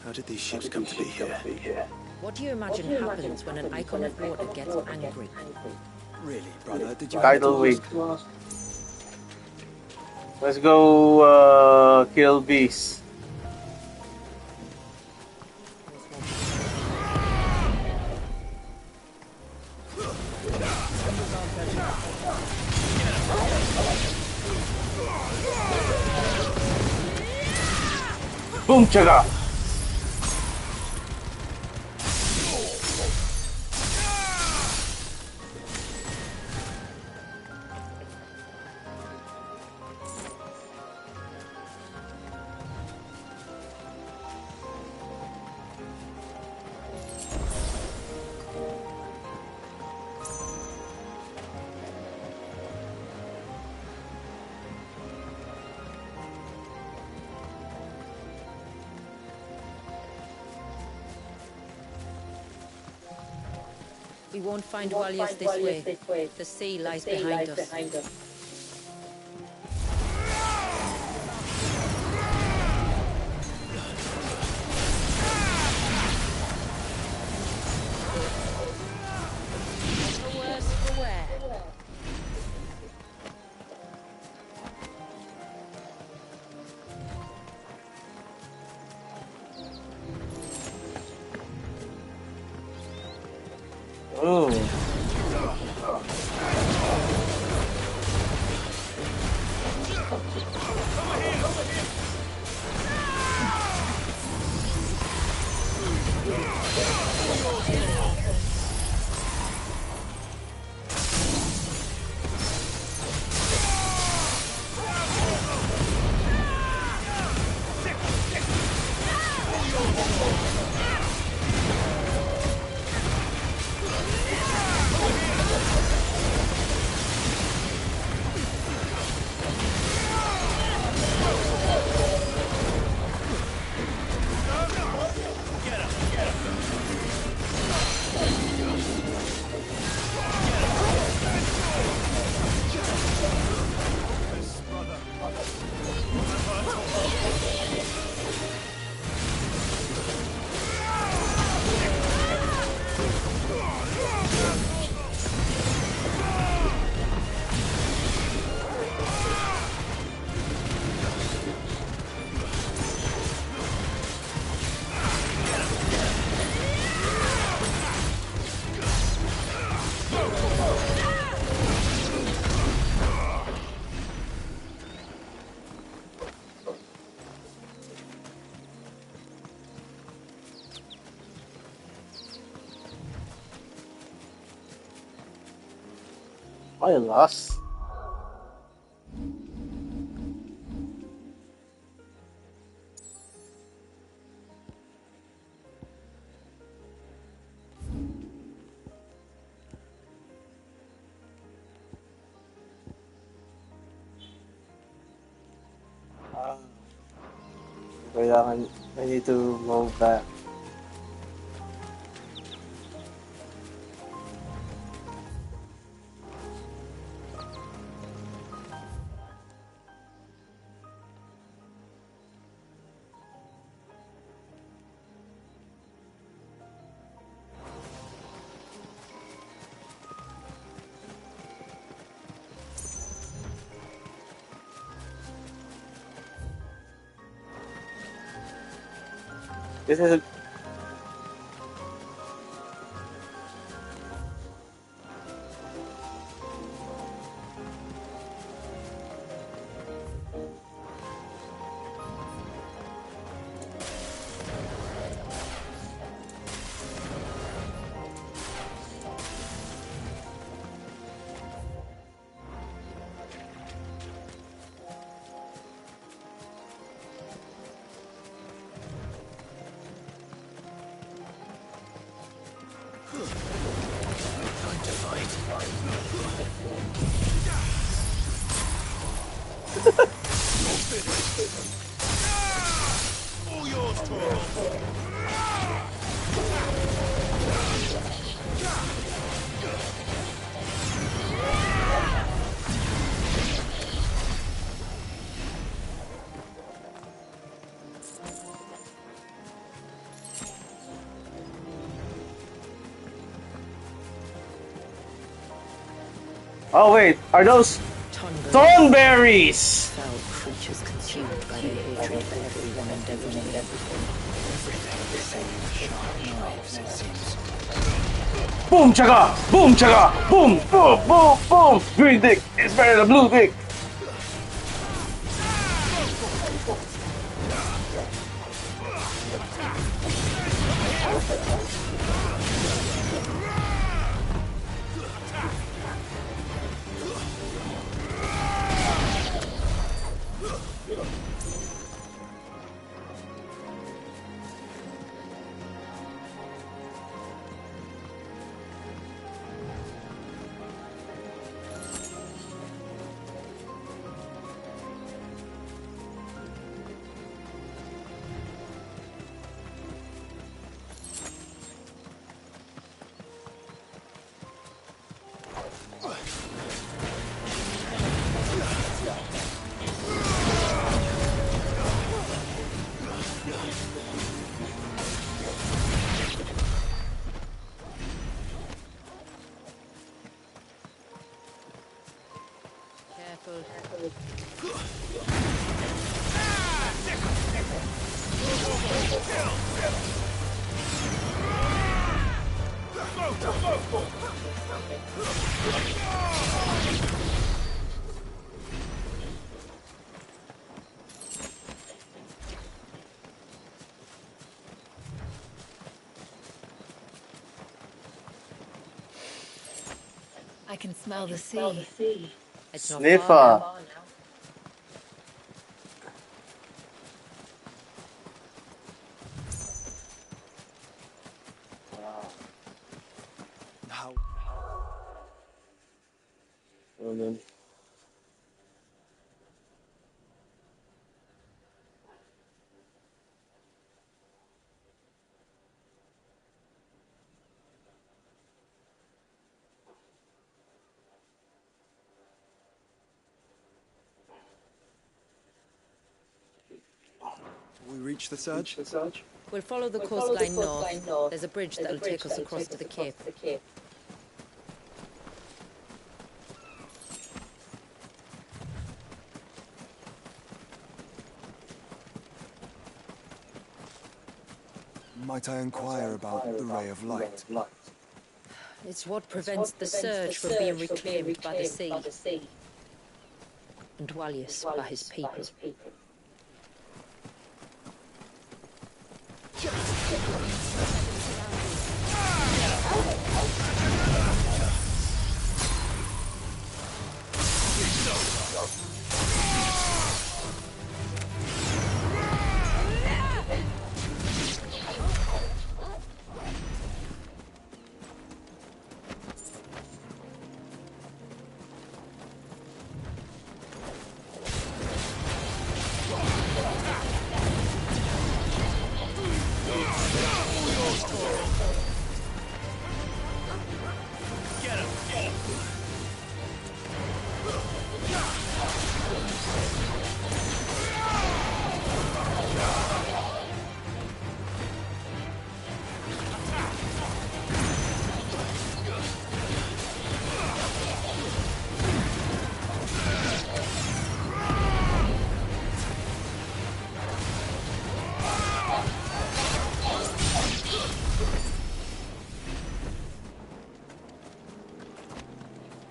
Speaker 3: how did these ships come to be here?
Speaker 7: What do you imagine happens when an icon of water gets angry?
Speaker 5: Really, brother? Did you
Speaker 1: Tidal wave. Let's go kill beasts. Boom chaga!
Speaker 7: We won't find Walias this way. The sea lies behind us. The worse for wear.
Speaker 1: Oh. I lost. Kailangan, I need to move back. This is
Speaker 4: All yours, Toro.
Speaker 1: Oh wait, are those thornberries?
Speaker 7: Foul creatures consumed by their hatred for everyone and everything. Everything the same sharp knives, it seems.
Speaker 1: Boom chaka! Boom chaka! Boom! Boom! Boom! Boom! Green dick is better than blue dick!
Speaker 2: I can smell the sea.
Speaker 7: It's not
Speaker 1: Sniffer.
Speaker 7: far now.
Speaker 5: How?
Speaker 1: And then
Speaker 5: We reach the surge?
Speaker 7: We'll follow the coastline north. There's a bridge that'll take us across to the cape.
Speaker 5: Might I inquire about the ray of light?
Speaker 7: It's what prevents the surge from being reclaimed by the sea. And Dwalius by his people.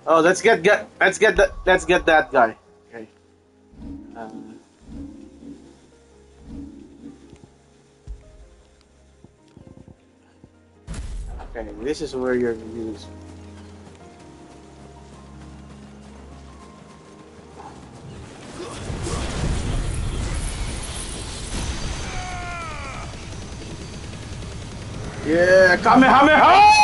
Speaker 1: Oh, let's get that guy. Okay. Okay, this is where you're used. Yeah, Kamehameha!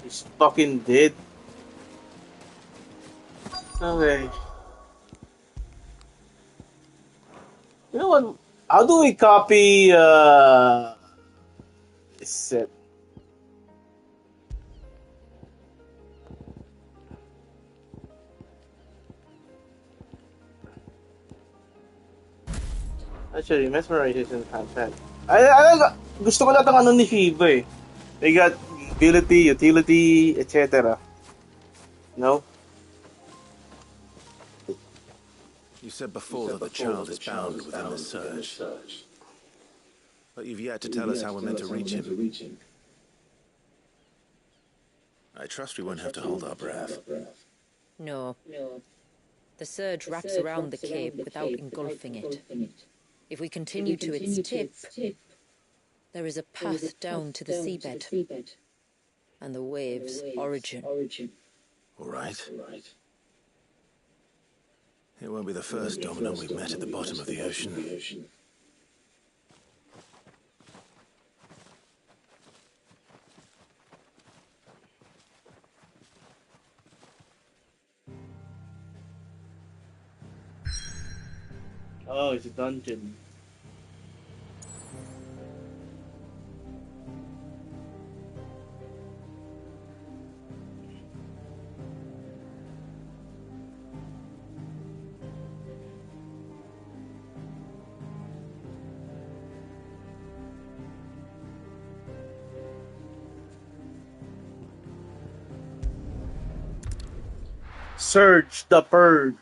Speaker 1: He's fucking dead. Okay. You know what? How do we copy this set? Actually, mesmerization content. Gusto ko lahat ng ano ni Shiva eh. They got ability, utility, etc. No?
Speaker 3: You said before that the child is bound within the surge. But you've yet to tell us how we're meant to reach him. I trust we won't have to hold our breath.
Speaker 7: No. The surge wraps around the cape without engulfing it. If we continue to its tip, there is a path down to the seabed and the wave's origin.
Speaker 3: All right. It won't be the first dominant we've met at the bottom of the ocean.
Speaker 1: Oh, it's a dungeon. Surge the Purge.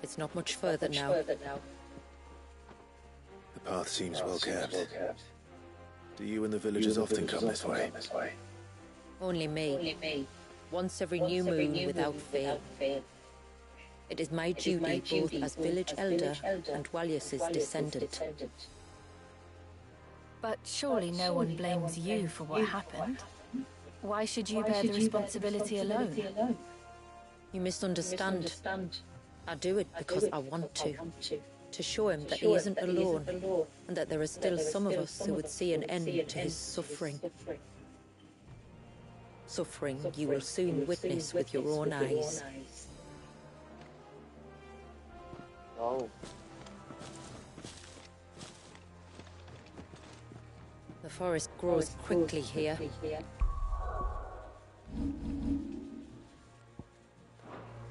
Speaker 7: It's not much further now.
Speaker 3: The path seems well kept. Do you and the villagers often come this way?
Speaker 7: Only me. Once every new moon without fail. It is my duty both as village elder and Walius's descendant.
Speaker 2: But surely no one blames you for what happened. Why should you bear the responsibility alone?
Speaker 7: You misunderstand. I do it because I want to. To show him that he isn't alone, and that there are still some of us who would see an end to his suffering. Suffering you will soon witness with your own eyes.
Speaker 1: Oh.
Speaker 7: The forest grows quickly here.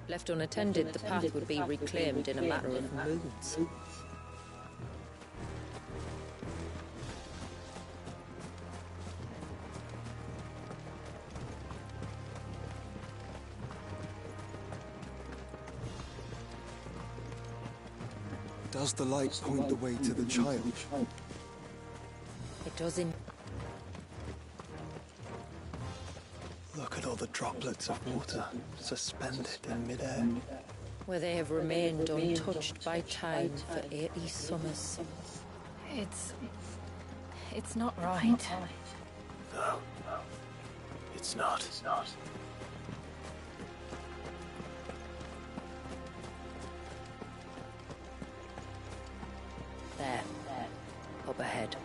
Speaker 7: Left unattended, the path would be reclaimed in a matter of moons.
Speaker 5: Does the light point the way to the child?
Speaker 7: It does in...
Speaker 5: Look at all the droplets of water suspended in midair.
Speaker 7: Where they have remained untouched by time for 80 summers.
Speaker 2: It's not right.
Speaker 3: No. It's not.
Speaker 7: There. Up ahead.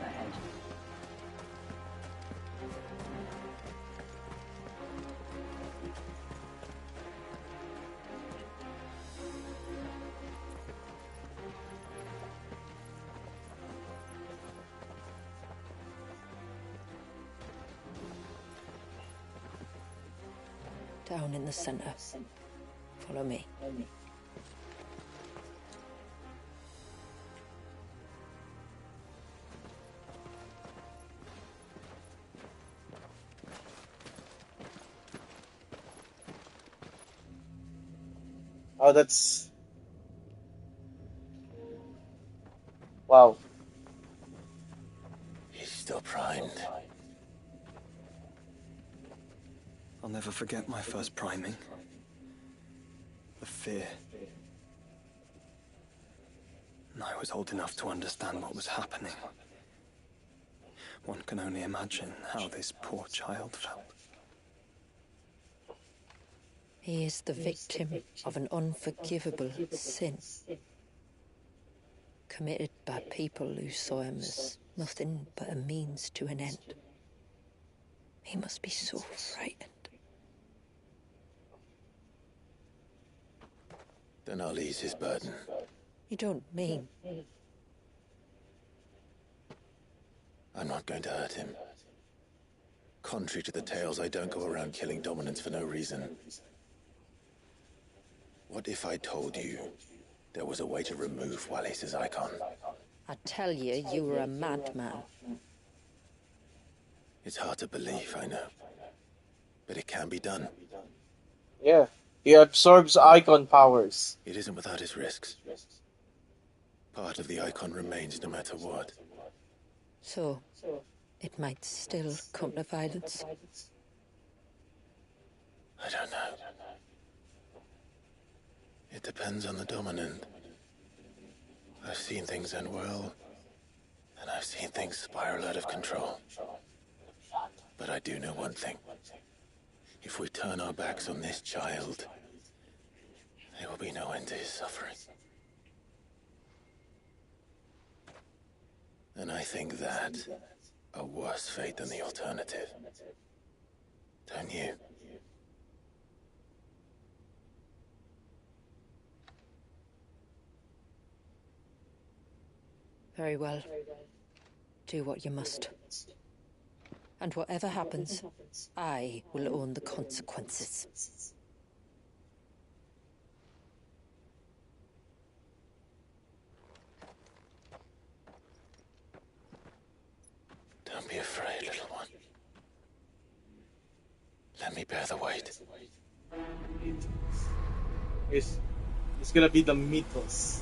Speaker 7: Down in the center. Follow me.
Speaker 1: Oh, that's... Wow.
Speaker 3: He's still primed.
Speaker 5: I'll never forget my first priming. The fear. And I was old enough to understand what was happening. One can only imagine how this poor child felt.
Speaker 7: He is the victim of an unforgivable sin. Committed by people who saw him as nothing but a means to an end. He must be so frightened.
Speaker 3: Then I'll ease his burden.
Speaker 7: You don't mean...
Speaker 3: I'm not going to hurt him. Contrary to the tales, I don't go around killing dominants for no reason. What if I told you there was a way to remove Wallace's icon?
Speaker 7: I tell you, you were a madman.
Speaker 3: It's hard to believe, I know. But it can be done.
Speaker 1: Yeah. He absorbs icon powers.
Speaker 3: It isn't without its risks. Part of the icon remains no matter what.
Speaker 7: So, it might still come to violence.
Speaker 3: I don't know. It depends on the dominant. I've seen things end well, and I've seen things spiral out of control. But I do know one thing. If we turn our backs on this child, there will be no end to his suffering. And I think that a worse fate than the alternative. Don't you?
Speaker 7: Very well. Do what you must. And whatever happens, I will own the consequences.
Speaker 3: Don't be afraid, little one. Let me bear the weight.
Speaker 1: It's gonna be the mythos.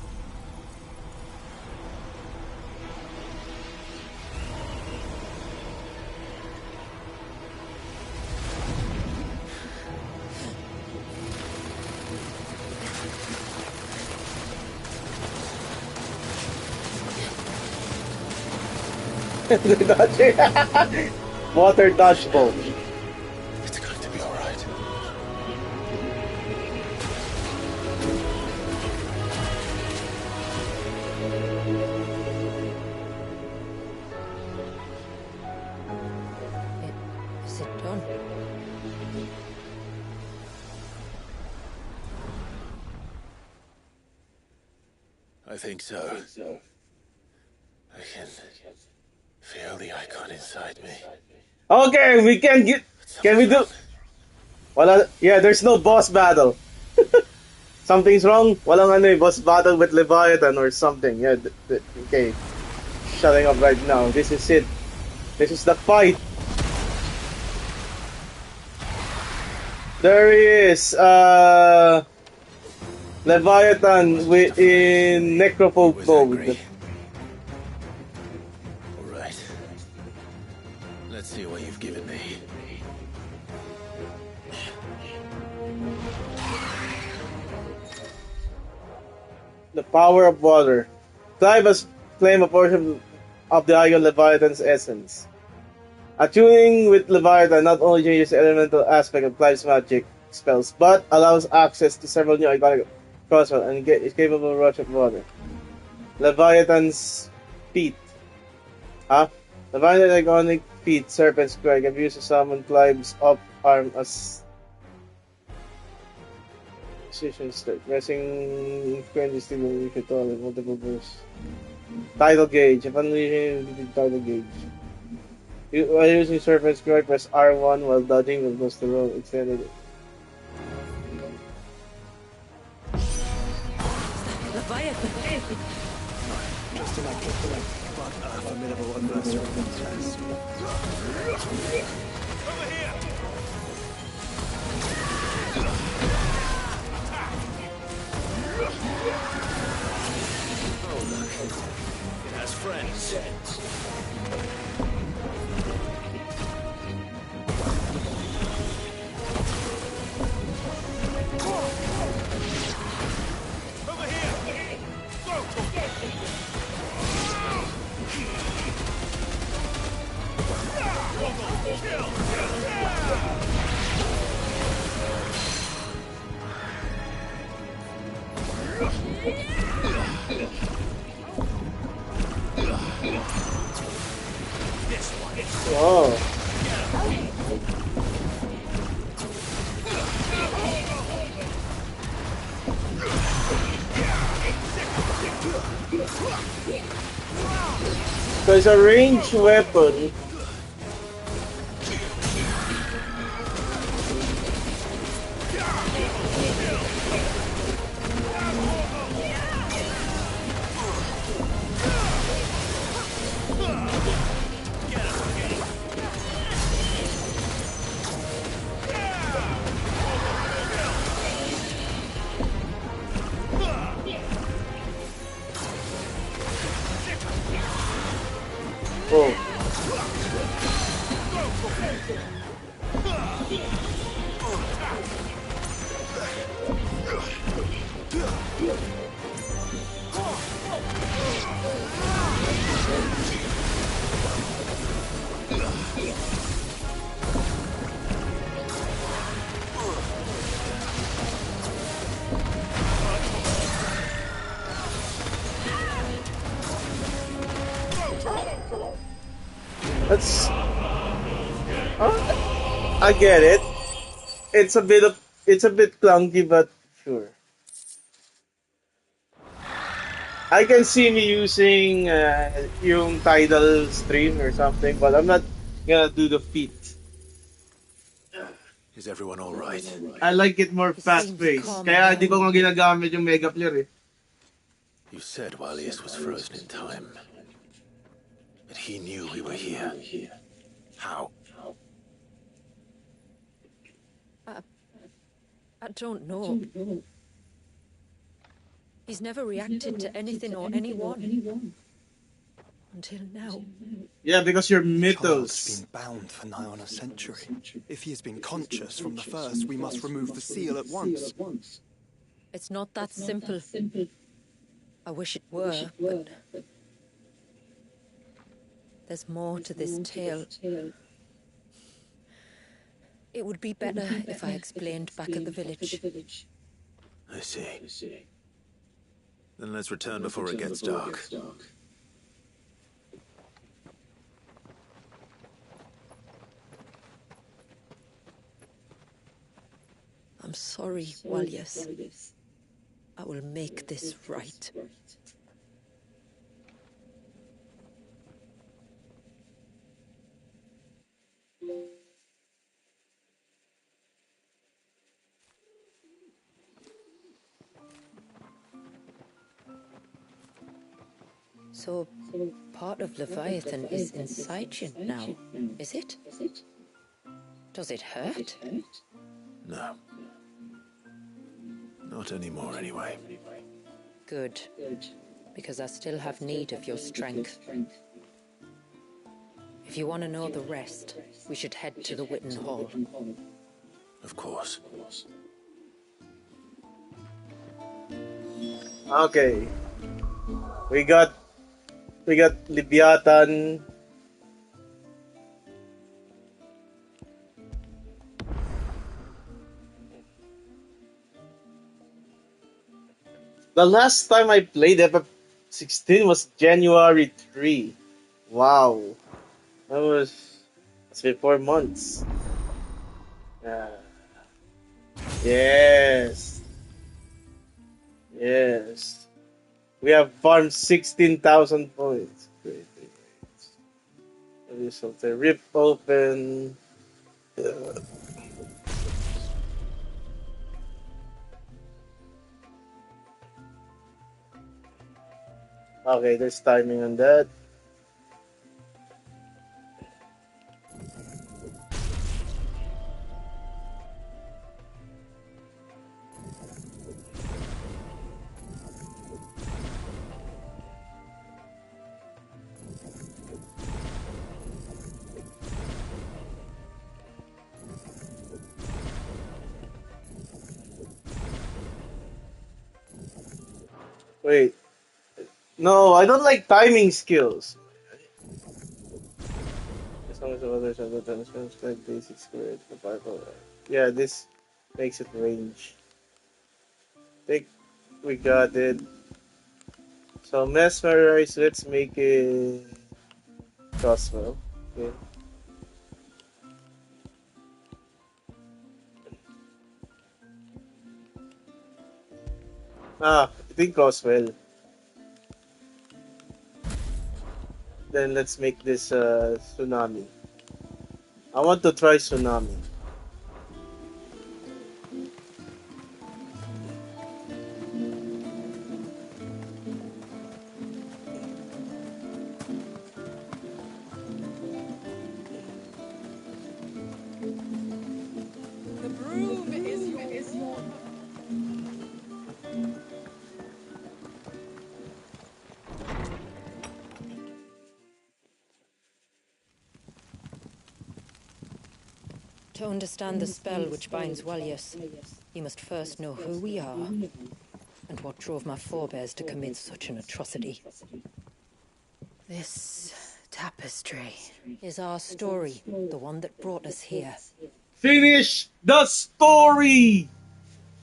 Speaker 1: Water dodgeball.
Speaker 3: It's going to be all right.
Speaker 7: Is it done?
Speaker 3: I think so. I can feel the icon inside me.
Speaker 1: Okay, we can get. Can we do? Wala. Yeah, there's no boss battle. Something's wrong. Walang ano boss battle with Leviathan or something. Yeah. Okay. Shutting up right now. This is it. This is the fight. There he is. Leviathan in necrophobe mode.
Speaker 3: Alright. Let's see what you've given me.
Speaker 1: The power of water. Clive has claimed a portion of the Icon Leviathan's essence. Attuning with Leviathan not only changes the elemental aspect of Clive's magic spells, but allows access to several new iconic crossbows and is capable of rush of water. Leviathan's feet. Huh? Leviathan's iconic feet, Serpent's Cry, can be used to summon Clive's up arm as position start. Pressing friendly still you should tolerate multiple bursts. Tidal gauge. If unleashing tidal gauge. While using Serpent's Cry, press R1 while dodging will boost the roll extended.
Speaker 8: Leviathan!
Speaker 5: Just electric, but a formidable adversary nonetheless.
Speaker 6: Over here!
Speaker 9: Oh, look. It has friends.
Speaker 6: Over here! Go! Kill! This one.
Speaker 1: Oh. So it's a ranged weapon. Oh. That's. I get it. It's a bit clunky, but sure. I can see me using yung tidal stream or something, but I'm not gonna do the feat.
Speaker 3: Is everyone alright?
Speaker 1: I like it more fast-paced. Kaya di ko nga ginagamit yung Mega Player eh.
Speaker 3: You said Walius was frozen in time. But he knew we were here. How?
Speaker 7: I don't know. He's never reacted to anything or anyone. Until now.
Speaker 1: Yeah, because you're
Speaker 5: Charles
Speaker 1: mythos.
Speaker 5: has been bound for nigh on a century. If he has been conscious from the first, we must remove the seal at once.
Speaker 7: It's not that simple. I wish it were, but there's more to this tale. It would be better if I explained back at the village.
Speaker 3: I see. Then let's return before it gets dark.
Speaker 7: I'm sorry, Walius. I will make this right. So, part of Leviathan is inside you now, is it? Does it hurt?
Speaker 3: No. Not anymore, anyway.
Speaker 7: Good. Because I still have need of your strength. If you want to know the rest, we should head to the Witten Hall.
Speaker 3: Of course.
Speaker 1: Okay. We got Leviathan. The last time I played FF16 was January 3. Wow. That's been 4 months. Yes. Yes. We have farmed 16,000 points. Great. So the rip open. Okay, there's timing on that. Wait. No, I don't like timing skills. As long as the others have the transference like basic squared for fireball. Yeah, this makes it range. Think we got it. So mesmerize, let's make it crossbow. Okay. I think crossbow. Then let's make this tsunami. I want to try tsunami.
Speaker 8: The broom is your...
Speaker 7: To understand the spell which binds Walius, you must first know who we are and what drove my forebears to commit such an atrocity. This tapestry is our story, the one that brought us here.
Speaker 1: Finish the story!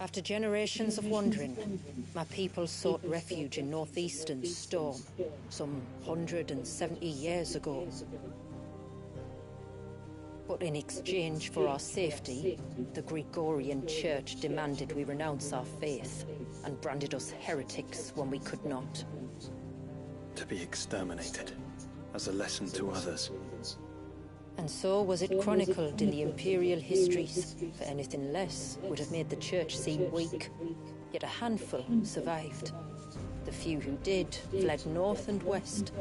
Speaker 7: After generations of wandering, my people sought refuge in northeastern Storm, some 170 years ago. But in exchange for our safety, the Gregorian Church demanded we renounce our faith and branded us heretics when we could not.
Speaker 5: To be exterminated, as a lesson to others.
Speaker 7: And so was it chronicled in the imperial histories, for anything less would have made the Church seem weak. Yet a handful survived. The few who did fled north and west,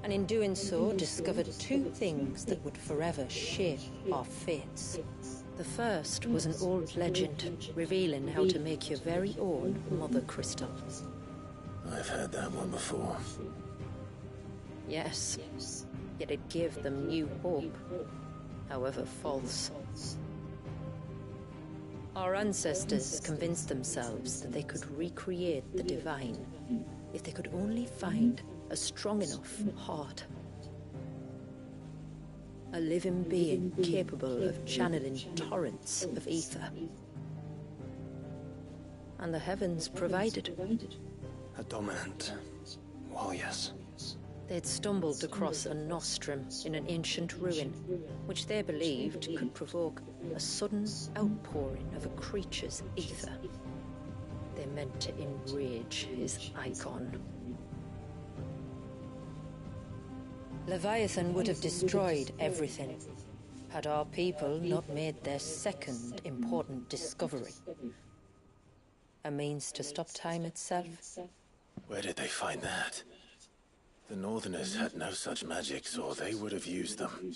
Speaker 7: and in doing so discovered two things that would forever shape our fates. The first was an old legend revealing how to make your very own mother crystal.
Speaker 3: I've heard that one before.
Speaker 7: Yes, yet it gave them new hope, however false. Our ancestors convinced themselves that they could recreate the divine if they could only find a strong enough heart. A living being capable of channeling torrents of ether. And the heavens provided.
Speaker 5: A dominant. Well, yes.
Speaker 7: They'd stumbled across a nostrum in an ancient ruin, which they believed could provoke a sudden outpouring of a creature's ether. They meant to enrage his icon. Leviathan would have destroyed everything, had our people not made their second important discovery. A means to stop time itself.
Speaker 3: Where did they find that? The Northerners had no such magics, or they would have used them.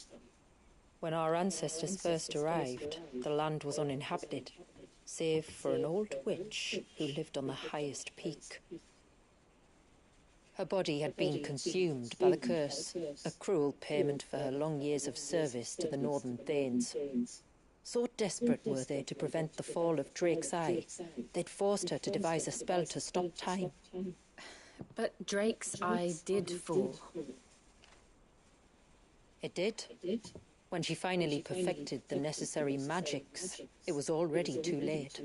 Speaker 7: When our ancestors first arrived, the land was uninhabited. save for an old witch who lived on the highest peak. Her body had been consumed by the curse, a cruel payment for her long years of service to the Northern Thanes. So desperate were they to prevent the fall of Drake's Eye, they'd forced her to devise a spell to stop time.
Speaker 2: But Drake's Eye did fall.
Speaker 7: It did. When she finally perfected the necessary magics, it was already too late.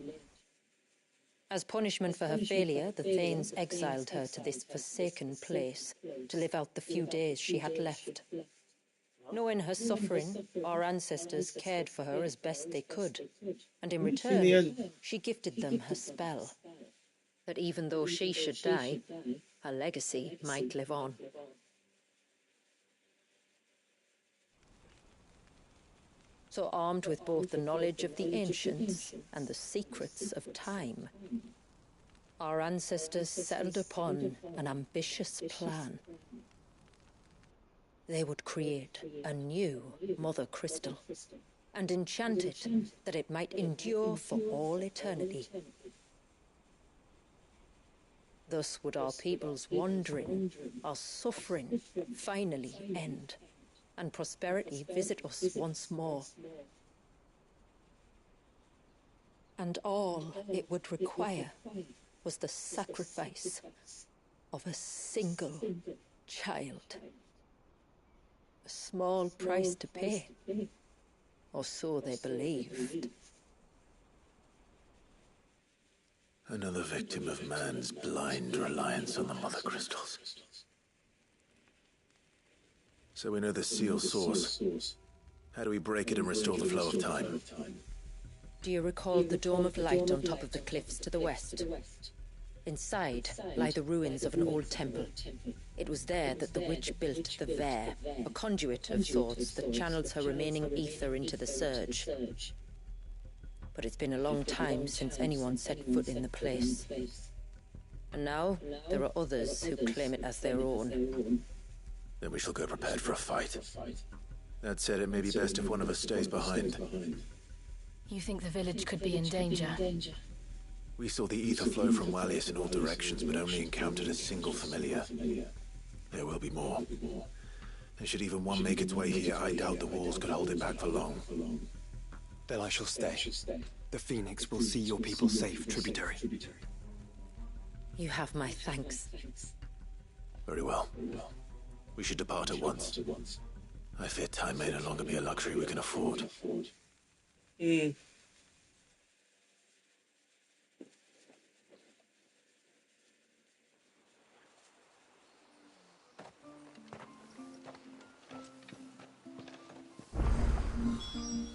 Speaker 7: As punishment for her failure, the Thanes exiled her to this forsaken place to live out the few days she had left. Knowing her suffering, our ancestors cared for her as best they could, and in return, she gifted them her spell. That even though she should die, her legacy might live on. So armed with both the knowledge of the ancients and the secrets of time, our ancestors settled upon an ambitious plan. They would create a new Mother Crystal and enchant it that it might endure for all eternity. Thus would our people's wandering, our suffering, finally end, and prosperity visit us once more. And all it would require was the sacrifice of a single child. A small price to pay, or so they believed.
Speaker 3: Another victim of man's blind reliance on the Mother Crystals. So we know the seal's source. How do we break it and restore the flow of time?
Speaker 7: Do you recall the dome of light on top of the cliffs to the west? Inside lie the ruins of an old temple. It was there that the witch built the Ver, a conduit of sorts that channels her remaining ether into the surge. But it's been a long time since anyone set foot in the place. And now there are others who claim it as their own.
Speaker 3: Then we shall go prepared for a fight. That said, it may be best if one of us stays behind.
Speaker 2: You think the village could be in danger?
Speaker 3: We saw the ether flow from Wallius in all directions, but only encountered a single familiar. There will be more. And should even one make its way here, I doubt the walls could hold it back for long.
Speaker 5: Then I shall stay. The Phoenix will see your people safe, tributary.
Speaker 7: You have my thanks.
Speaker 3: Very well. We should depart at once. I fear time may no longer be a luxury we can afford.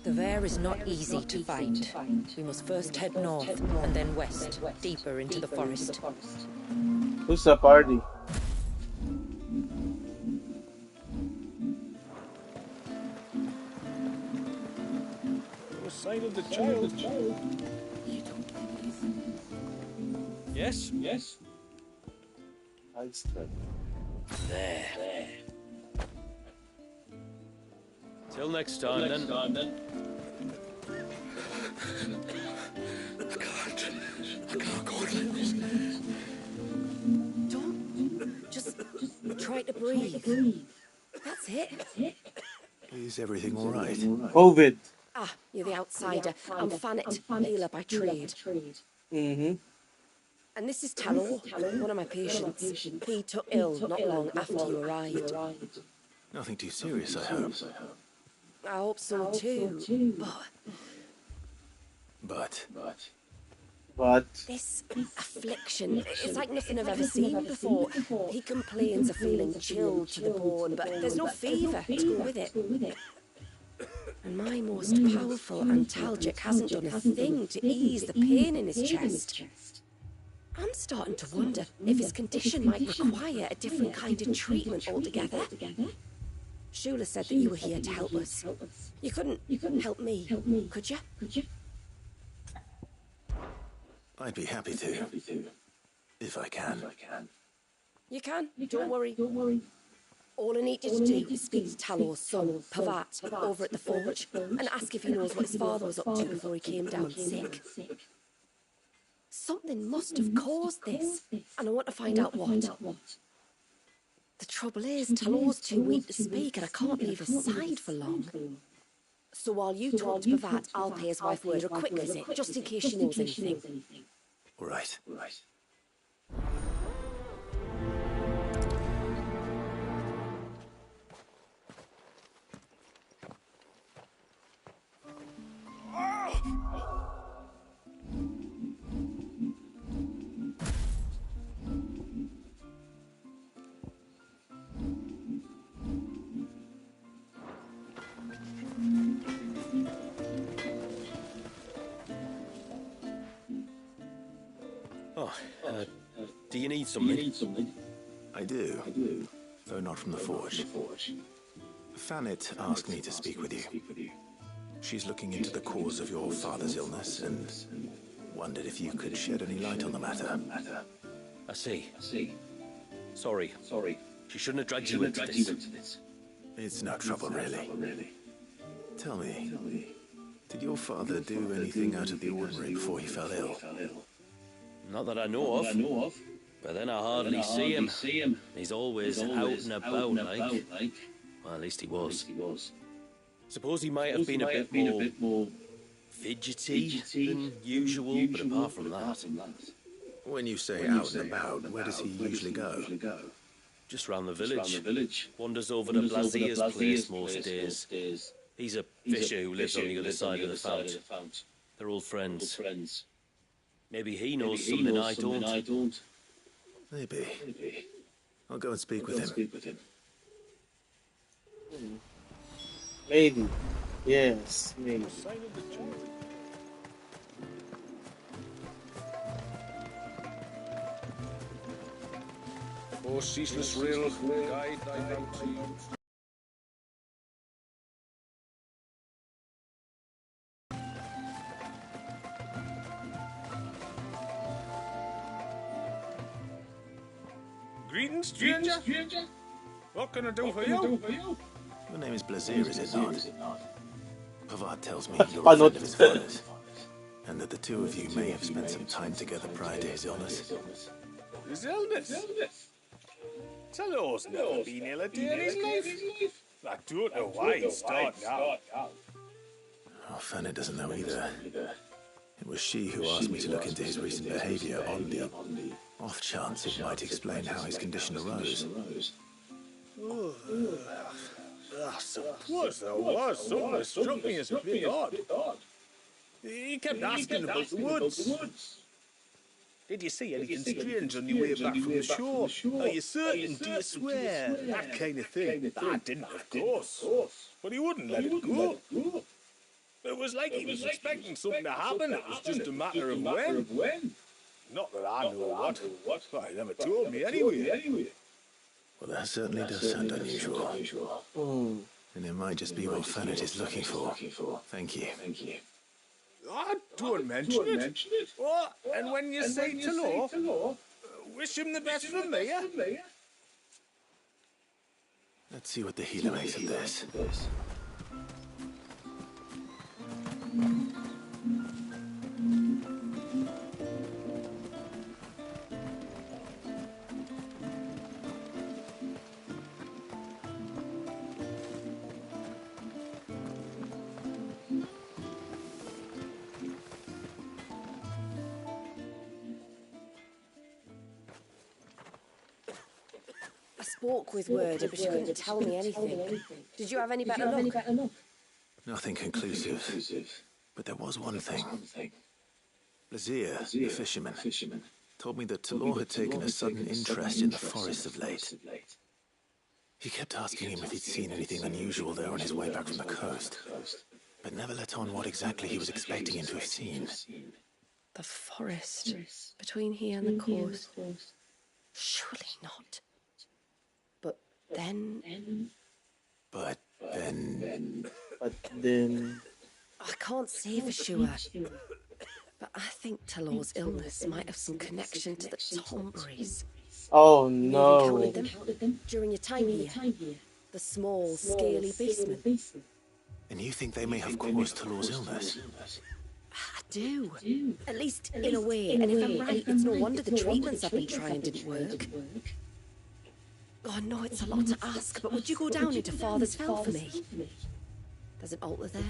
Speaker 7: The Ver is not easy to find. We must first head north and then west, deeper into the forest.
Speaker 1: Who's the party?
Speaker 6: The sight of the child. Yes? Yes?
Speaker 9: There. Till next time, then.
Speaker 4: I can't go on like this.
Speaker 8: Don't. Just try to breathe. That's it.
Speaker 3: Is everything all right?
Speaker 1: COVID.
Speaker 8: Ah, you're the outsider. I'm Fannet, healer by trade.
Speaker 1: Mm-hmm.
Speaker 8: And this is Talor, one of my patients. He took ill not long after you arrived.
Speaker 3: Nothing too serious, I hope.
Speaker 8: I hope so too,
Speaker 1: But
Speaker 8: this affliction, it's like nothing I've ever seen before. He complains of feeling chilled to the bone, but there's no fever to go with it. And my most powerful antalgic hasn't done a thing to ease the pain in his chest. I'm starting to wonder if his condition might require a different kind of treatment altogether. Shula said that you were here to help us. You couldn't help me, could you?
Speaker 3: I'd be happy to. If I can.
Speaker 8: You can, don't worry. All I need you to do is speak to Talor's son, Pavat, over at the forge, and ask if he knows what his father was up to before he came down sick.
Speaker 12: Something must have caused this, and I want to find out what. The trouble is, Talor's too weak to speak, and I can't leave his side for long. So while you talk to Pavat, I'll pay his wife word a quick visit, just in case she knows anything.
Speaker 3: All right.
Speaker 9: Do you need something?
Speaker 3: I do, though not from the forge. Fanet asked me to speak with you. She's looking into the cause of your father's illness and wondered if you could shed any light on the matter.
Speaker 9: I see. Sorry. She shouldn't have dragged you into this.
Speaker 3: It's no trouble, really. Tell me, did your father do anything out of the ordinary before he fell ill?
Speaker 9: Not that I know of. But then I hardly see him. He's always out and about, like. Well, at least he was. Suppose he might have been a bit more fidgety than usual, but apart from that...
Speaker 3: When you say out and about, where does he usually go?
Speaker 9: Just round the village. Wanders over to Blazier's place most days. He's a fisher who lives on the other side of the fount. They're old friends. Maybe he knows something I don't.
Speaker 3: Maybe. I'll go and speak with him.
Speaker 1: Maybe. Yes, maybe.
Speaker 10: Oh, ceaseless rill, guide thy bounty. Greetings, stranger. What can I do for you?
Speaker 3: Your name is Blazier, is it not? Pavad tells me you're a friend of his father's, and that the two of you may have spent some time together prior to his illness.
Speaker 10: His illness? Talor's never been ill a day in his life. I don't know why he's starting out.
Speaker 3: Oh, Fanny doesn't know either. It was she who asked me to look into his recent behavior on the off chance it might explain how his condition arose.
Speaker 10: I suppose there was something that struck me as a bit odd. He kept asking about the woods. Did you see anything strange on your way back from the shore? Are you certain? Do you swear? That kind of thing. I didn't, of course. But he wouldn't let it go. It was like he was expecting something to happen. It was just a matter of when. Not that I know what. Well, he never told me anyway.
Speaker 3: Well, that certainly does sound unusual. And it might just be what Fanet is looking for. Thank you.
Speaker 10: I don't mention it. What? And when you say Talor, wish him the best from me, yeah?
Speaker 3: Let's see what the healer makes of this.
Speaker 12: Spoke with Word, but she couldn't tell me anything. Did you have any better luck?
Speaker 3: Nothing conclusive. But there was one thing. Blazier, the fisherman, told me that Talor had taken a sudden interest in the forest of late. He kept asking him if he'd seen anything unusual there on his way back from the coast, but never let on what exactly he was expecting him to have seen.
Speaker 12: The forest between here and the coast. Surely not. But then... I can't say for sure, but I think Talor's illness might have some connection to the Tomberries.
Speaker 1: Oh no.
Speaker 12: You encountered them during your time here? The small, scaly beastmen?
Speaker 3: And you think they may have caused Talor's illness?
Speaker 12: I do. At least in a way. And if I'm right, it's no wonder the treatments I've been trying didn't work. Oh, I know it's a lot to ask, but would you go down into Father's Fell for me? There's an altar there,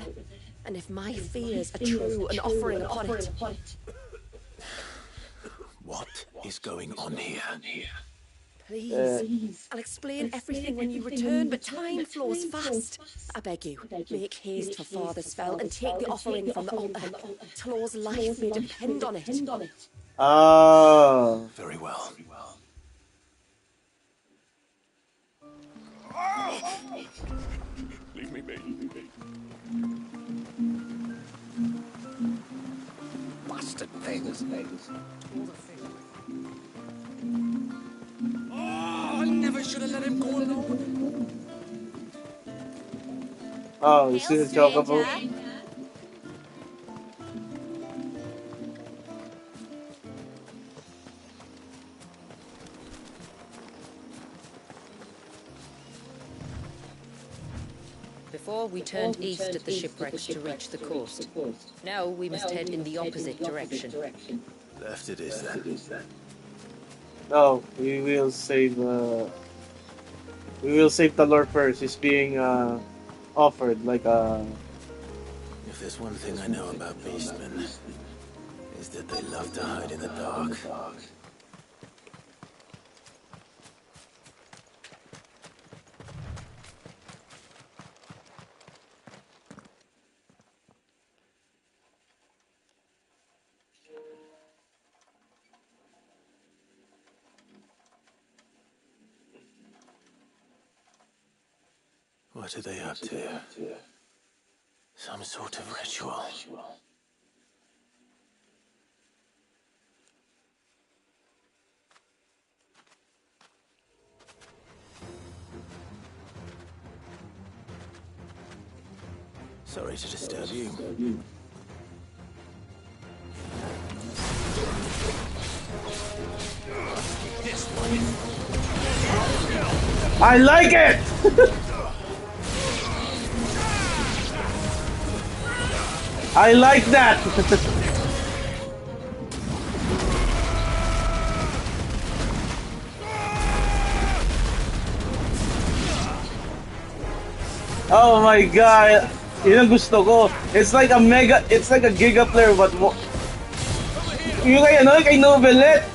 Speaker 12: and if my fears are true, an offering upon it.
Speaker 3: What is going on here?
Speaker 12: Please. I'll explain everything when you return, but time flows fast. I beg you, make haste for Father's Fell and take the offering from the altar. Talor's life may depend on it.
Speaker 1: Oh.
Speaker 3: Very well.
Speaker 4: Leave me be.
Speaker 10: Bastard things.
Speaker 6: Oh, I never should have let him go alone.
Speaker 1: Oh, you see the chocobo?
Speaker 7: Before, we turned east at the shipwrecks to reach the coast. Now we must head in the opposite direction.
Speaker 3: Left it is then.
Speaker 1: No, we will save Talor first. He's being offered like a.
Speaker 3: If there's one thing I know about beastmen, is that they love to hide in the dark. What are they up to? Some sort of ritual. Sorry to disturb you.
Speaker 1: I like it! I like that! Oh my god! Yun ang gusto ko. It's like a giga player but yung kay Novelet!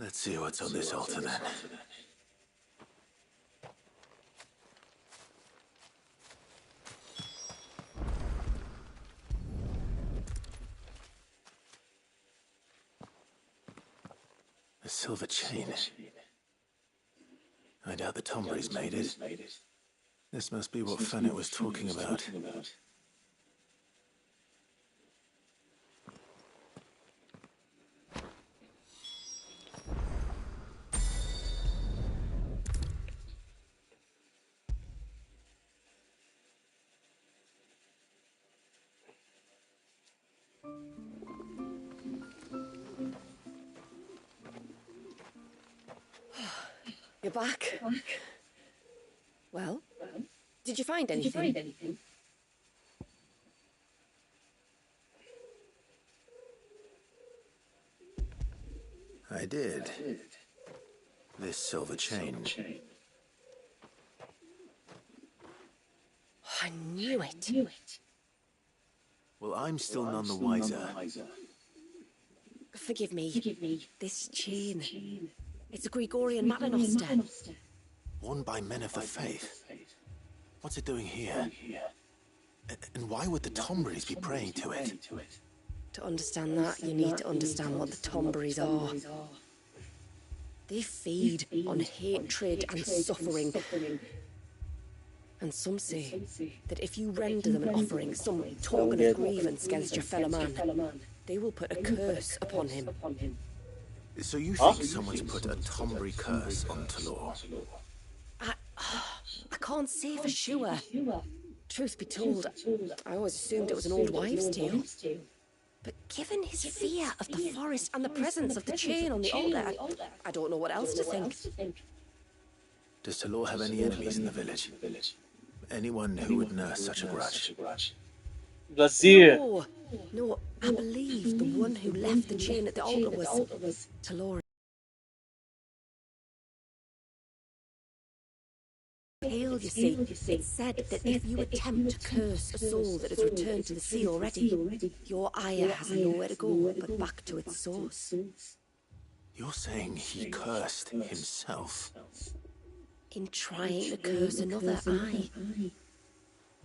Speaker 3: Let's see what's on this altar then. A silver chain. I doubt the Tombries made it. This must be what Fennec was talking about.
Speaker 12: You're back? Well, did you find anything?
Speaker 3: I did. This silver chain.
Speaker 12: I knew it.
Speaker 3: Well, I'm still none the wiser.
Speaker 12: Forgive me. This chain. It's a Gregorian Maternoster.
Speaker 3: Worn by men of the faith. What's it doing here? And why would the Tombries be praying to it?
Speaker 12: To understand that, you need to understand what the Tombries are. They feed on hatred and suffering. And some say that if you render them an offering, some token of grievance against your fellow man, they will put a curse upon him.
Speaker 3: So you think someone's put a Tombri curse on Talor?
Speaker 12: I can't say for sure. Truth be told, I always assumed it was an old wives' tale. But given his fear of the forest and the presence of the chain on the altar, I don't know what else to think.
Speaker 3: Does Talor have any enemies in the village? Anyone who would nurse such a grudge?
Speaker 12: No, I believe the one who left the chain at the altar was Talor. Pale, you see, it's said that if you attempt to curse a soul that has returned to the sea already, your ire has nowhere to go but back to its source.
Speaker 3: You're saying he cursed himself?
Speaker 12: In trying to curse another, aye.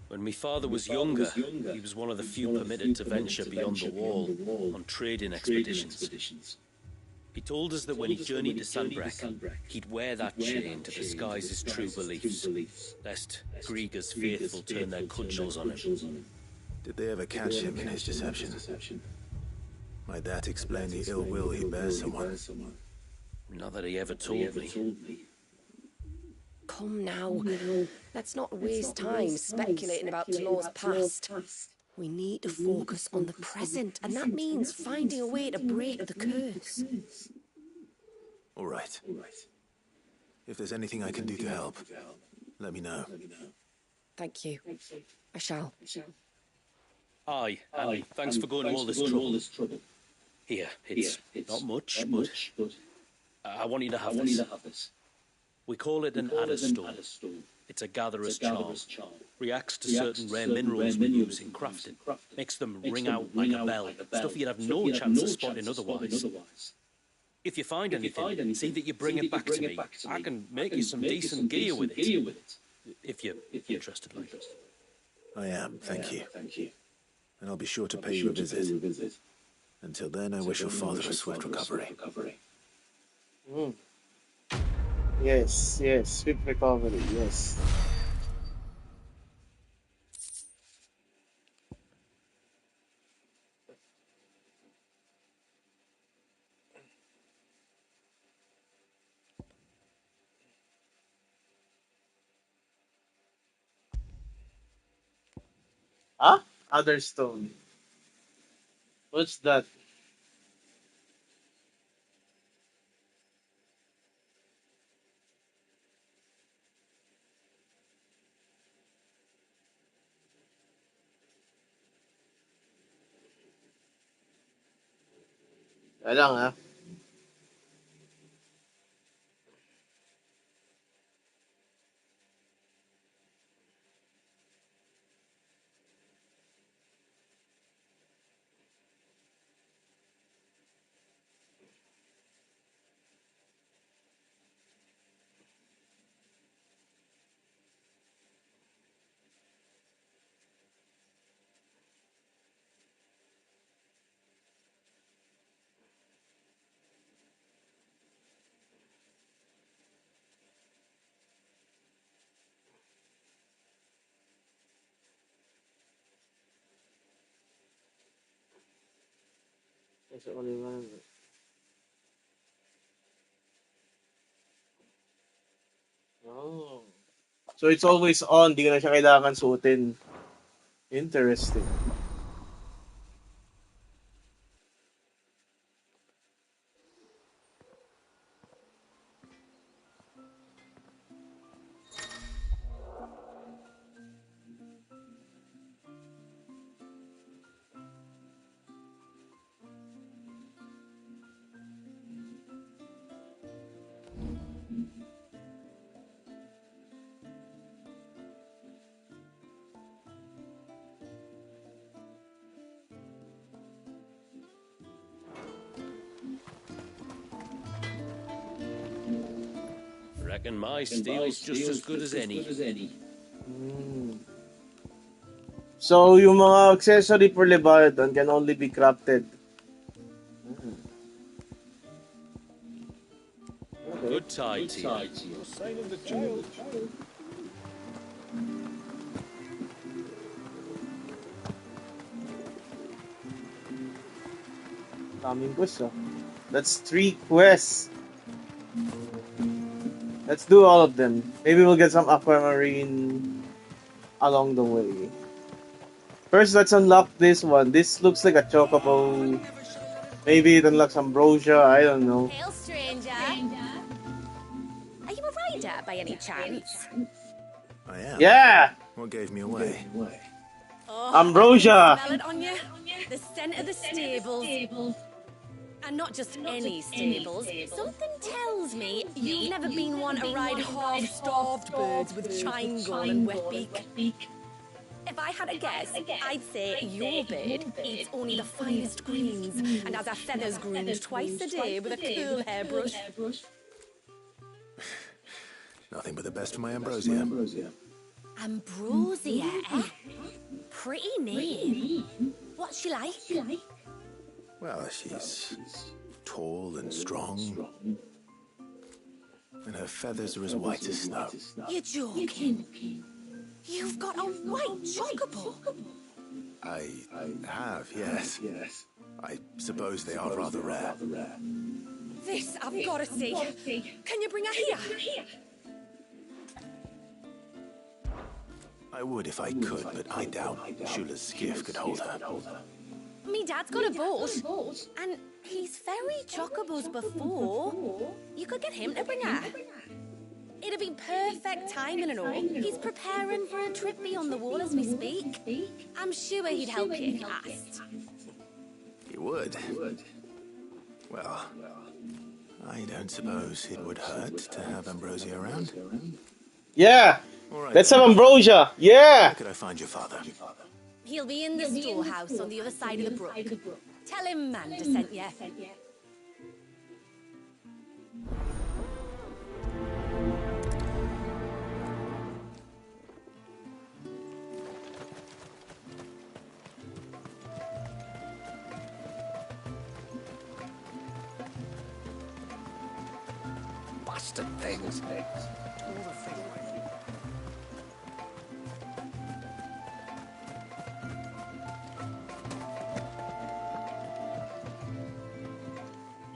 Speaker 9: When my father was younger, he was one of the few permitted to venture beyond the wall on trading expeditions. He told us that when he journeyed to Sandbreck, he'd wear that chain to disguise his true beliefs, lest Grieger's faithful turn their cudgels on him.
Speaker 3: Did they ever catch him in his deception? Might that explain the ill will he bears someone?
Speaker 9: Not that he ever told me.
Speaker 12: Come now, let's not waste time speculating about Talor's past. We need to focus on the present, and that means finding a way to break the curse.
Speaker 3: All right. If there's anything I can do to help, let me know.
Speaker 12: Thank you. I shall.
Speaker 9: Aye, and thanks for going to all this trouble. Here, it's not much, but I want you to have this. We call it an adderstone. It's a gatherer's charm. Reacts to certain rare minerals we use in crafting. Makes them ring out like a bell. Stuff you'd have no chance of spotting otherwise. If you find anything, see that you bring it back to me. I can make you some decent gear with it. If you're interested, like.
Speaker 3: I am, thank you. And I'll be sure to pay you a visit. Until then, I wish your father a swift recovery.
Speaker 1: Yes, swift recovery, yes. Huh? Other stone. What's that? Wala lang ha. That's the only one. Oh. So it's always on, di ko na siya kailangan suotin. Interesting.
Speaker 9: Reckon my steel's just as good as any.
Speaker 1: So, yung mga accessory for Leviathan can only be crafted.
Speaker 9: Good tide to you.
Speaker 10: Sign of the child.
Speaker 1: Daming quest, oh. That's 3 quests. Let's do all of them. Maybe we'll get some aquamarine along the way. First, let's unlock this one. This looks like a chocobo. Maybe it unlocks ambrosia. I don't know.
Speaker 8: Hail, stranger. Are you a rider by any chance?
Speaker 3: I am.
Speaker 1: Yeah!
Speaker 3: What gave me away?
Speaker 8: Oh,
Speaker 1: Ambrosia!
Speaker 8: I can smell it on you. The scent of the stables. And not just any stables. Something tells me you've never been one to ride half-starved birds with chine-gall and wet beak. If I had a guess, I'd say your bird eats only the finest greens and has her feathers groomed twice a day with a curl hairbrush.
Speaker 3: Nothing but the best for my ambrosia.
Speaker 8: Ambrosia, eh? Pretty name. What's she like?
Speaker 3: Well, she's tall and strong. And her feathers are as white as snow.
Speaker 8: You're joking. You've got a white chocobo.
Speaker 3: I have, yes. I suppose they are rather rare.
Speaker 8: This I've got to see. Can you bring her here?
Speaker 3: I would if I could, but I doubt Shula's skiff could hold her.
Speaker 8: Me dad's got a boat, and he's ferried chocobos before. You could get him to bring her. It'd be perfect timing and all. He's preparing for a trip beyond the wall as we speak. I'm sure he'd help you if you asked.
Speaker 3: He would. Well, I don't suppose it would hurt to have ambrosia around.
Speaker 1: Yeah!
Speaker 3: Right.
Speaker 1: Let's have ambrosia! Yeah!
Speaker 3: Where could I find your father?
Speaker 8: He'll be in the storehouse on the other side of the brook. Tell him Manda sent you.
Speaker 10: Bastard things.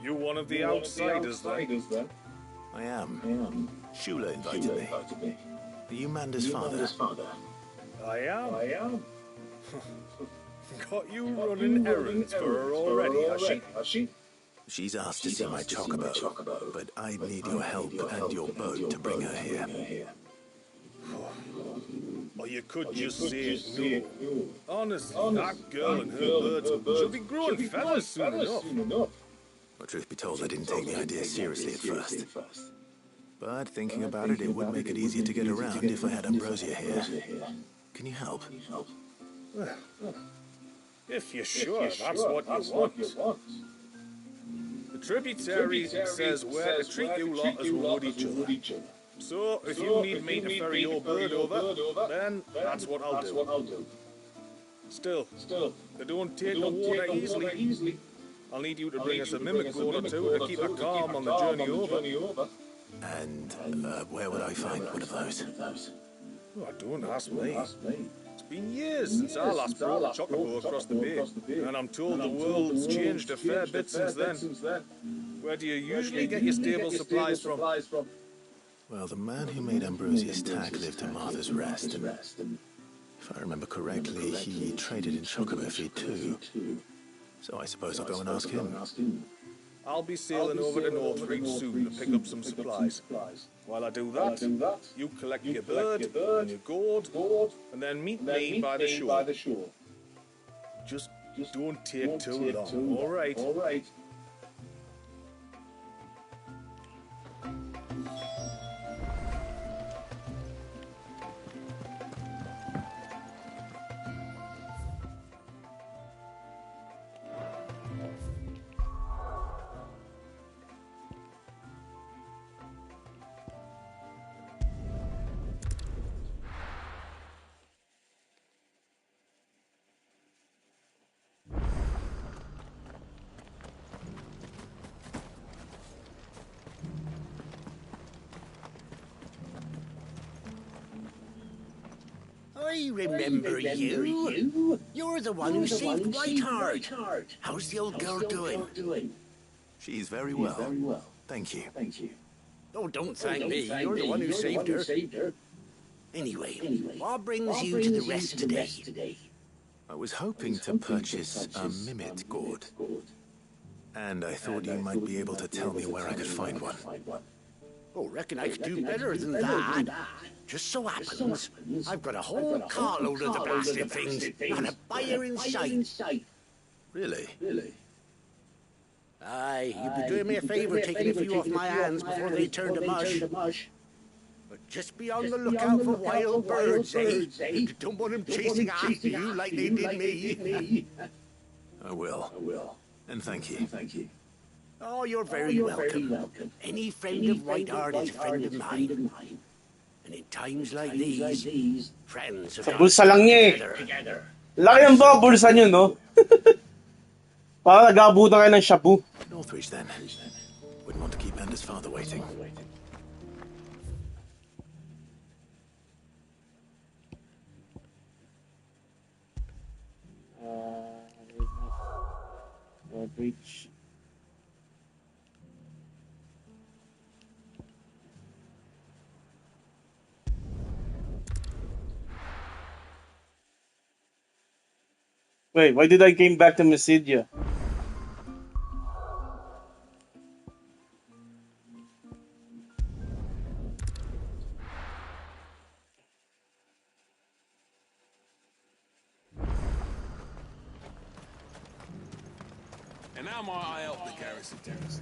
Speaker 6: You one of the outsiders, then?
Speaker 3: I am. Shula invited me. Are you Manda's father?
Speaker 6: I am. Got you running errands for her already, has she?
Speaker 3: She's asked to see my chocobo, but I need your help and your boat to bring her here.
Speaker 6: Or you could just say no. Honestly, that girl and her birds, she'll be growing feathers soon enough.
Speaker 3: Well, truth be told, I didn't take the idea seriously at first. But thinking about it, it would make it easier to get around if I had ambrosia here. Can you help?
Speaker 6: Well, if you're sure that's what you want. The tributary says where to treat you lot as we would each other. So, if you need me to ferry your bird over, then that's what I'll do. Still, they don't take the water easily. I'll need you to bring us a mimic goat or two to keep her calm on the journey over.
Speaker 3: And where would I find one of those?
Speaker 6: Oh, don't ask me. It's been years since I last brought a chocobo across the bay, and I'm told the world's changed a fair bit since then. Where do you usually get your stable supplies from?
Speaker 3: Well, the man who made Ambrosia's tag lived at Martha's Rest, and if I remember correctly, he traded in chocobo feed too. So I suppose I'll go and ask him.
Speaker 6: I'll be sailing over to Northreach soon to pick up some supplies. While I do that, you collect your bird and your gourd, and then meet me by the shore. Just don't take too long, all right?
Speaker 13: I remember you. You're the one who saved Whiteheart. How's the old girl doing?
Speaker 3: She's very well. Thank you.
Speaker 13: Oh, don't thank me. You're the one who saved her. Anyway, what brings you to the rest today?
Speaker 3: I was hoping to purchase a Mimit gourd. And I thought you might be able to tell me where I could find one.
Speaker 13: Oh, reckon I could do better than that. Just so happens, I've got a whole carload of the blasted things, and a buyer in sight.
Speaker 3: Really?
Speaker 13: Aye, you'd be doing me a favour taking a few off my hands before they turn to mush. But just be on the lookout for wild birds, eh? Don't want them chasing after you like they did me.
Speaker 3: I will. And thank you.
Speaker 13: Oh, you're very welcome. Any friend of Whiteheart is a friend of mine. And in times like these, friends have
Speaker 1: Sa
Speaker 13: got
Speaker 1: bulsa lang niya
Speaker 13: together.
Speaker 1: Laki ng ba bulsa niyo, no? Parang nag-aabutan kayo ng shabu.
Speaker 3: Northridge, then. Wouldn't want to keep Anders' father waiting.
Speaker 1: Northridge. Wait, why did I came back to Mysidia?
Speaker 6: And how might I help the garrison, Tennessee?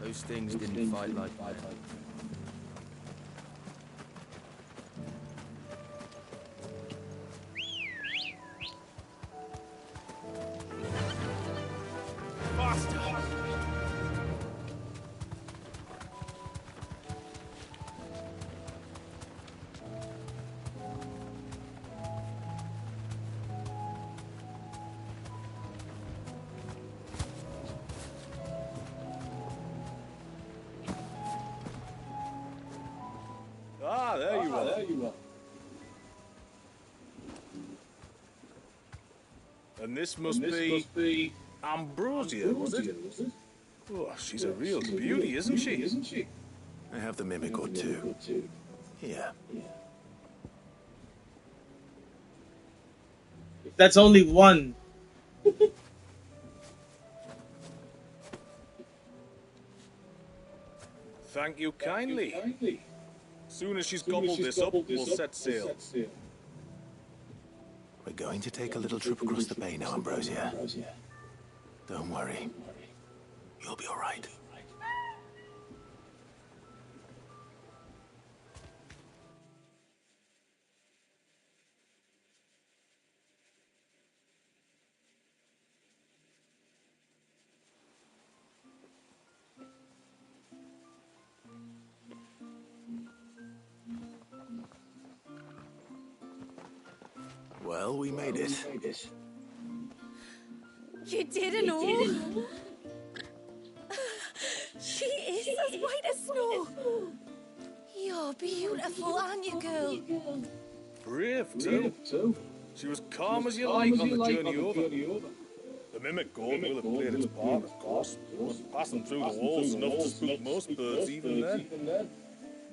Speaker 14: Those things didn't fight like men.
Speaker 6: Ah, there you are. And this must be Ambrosia, was it? Oh, she's a real beauty, isn't she?
Speaker 3: I have the Mimic gourd too. Here.
Speaker 1: That's only one.
Speaker 6: Thank you kindly. Soon as she's gobbled this up, we'll set sail.
Speaker 3: We're going to take a little trip across the bay now, Ambrosia. Don't worry. You'll be all right. Well, we made it.
Speaker 8: You didn't know? She is as white as snow.
Speaker 2: You're beautiful, aren't you, girl?
Speaker 6: Brave, too. She was calm as you like on the journey over. The Mimic gourd will have played its part, of course. Passing through the walls enough to spook most birds even then.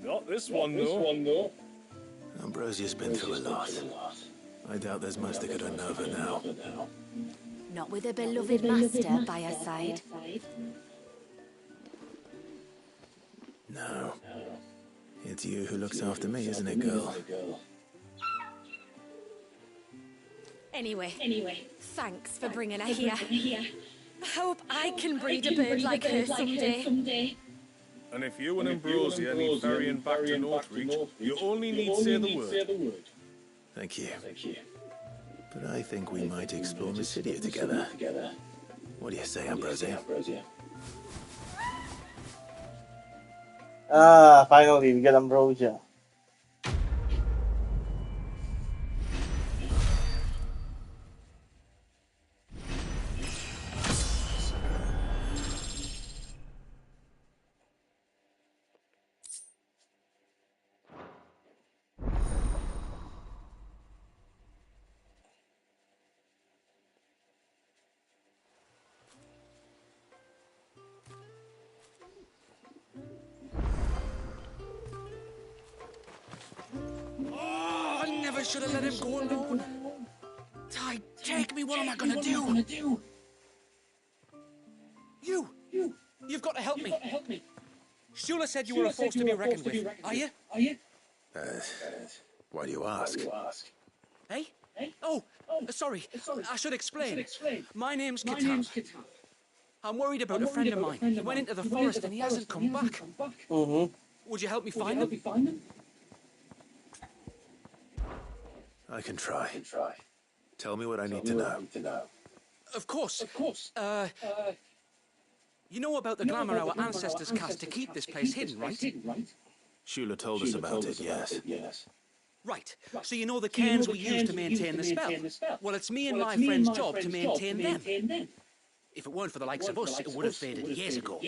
Speaker 6: Not this one, though.
Speaker 3: Ambrosia's been through a lot. I doubt there's much that could unnerve her now.
Speaker 2: Not with a beloved master by her side.
Speaker 3: No. It's you who looks after me, isn't it, girl?
Speaker 8: Anyway, thanks for bringing her here. I hope I can breed a bird like her someday.
Speaker 6: And if you and Ambrosia need ferrying back to Northridge, you only need to say the word.
Speaker 3: Thank you. But I think we might explore Mysidia together. What do you say, Ambrosia?
Speaker 1: Ah, finally, we get Ambrosia.
Speaker 13: Oh, I never should have let him go alone. Ty, take me. What am I gonna do? You've got to help me. Shula said you were a force to be reckoned with. Are you?
Speaker 3: Why do you ask?
Speaker 13: Hey? Oh, sorry. I should explain. My name's Kitab. I'm worried about a friend of mine. He went into the forest and he hasn't come back. Would you help me find him?
Speaker 3: I can try. Tell me what I need to know.
Speaker 13: Of course. You know about the glamour our ancestors cast to keep this place hidden, right?
Speaker 3: Shula told us about it, yes.
Speaker 13: Right. So you know the cairns we use to maintain the spell? Well, it's me and my friend's job to maintain them. If it weren't for the likes of us, it would have faded years ago.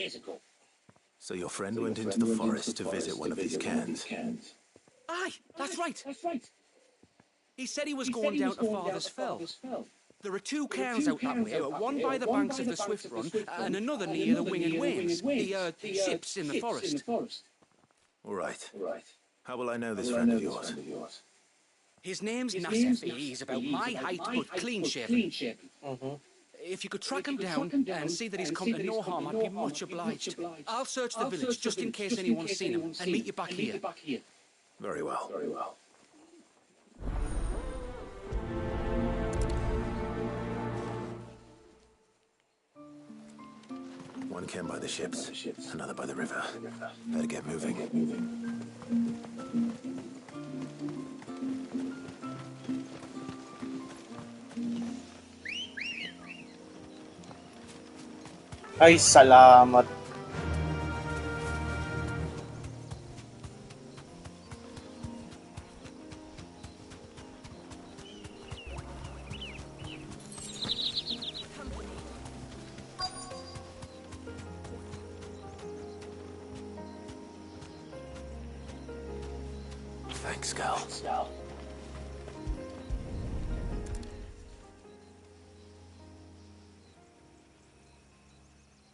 Speaker 3: So your friend went into the forest to visit one of these cairns?
Speaker 13: Aye, that's right. He said he was going down to Father's Fell. There are two cairns out that way, one by the banks of the Swift Run and another near the Winged Wains, the ships in the forest.
Speaker 3: All right. How will I know this friend of yours?
Speaker 13: His name's Ffxvi. He's about my height, but clean-shaven. If you could track him down and see that he's come to no harm, I'd be much obliged. I'll search the village just in case anyone's seen him and meet you back here.
Speaker 3: Very well. One cairn by the ships, another by the river. Better get moving.
Speaker 1: Ay, salamat.
Speaker 3: Thanks, Gal.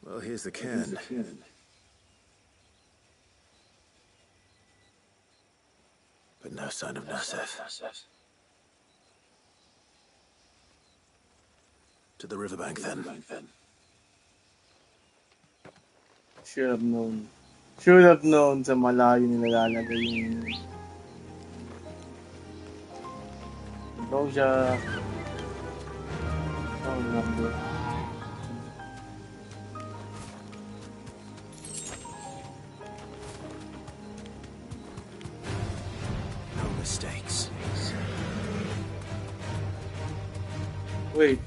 Speaker 3: Well, here's the cairn. But no sign of Nassef. To the riverbank, then.
Speaker 1: Should have known. Should have known sa malayo nilalagay yung Ambrosia. Oh, number.
Speaker 3: No mistakes.
Speaker 1: Wait.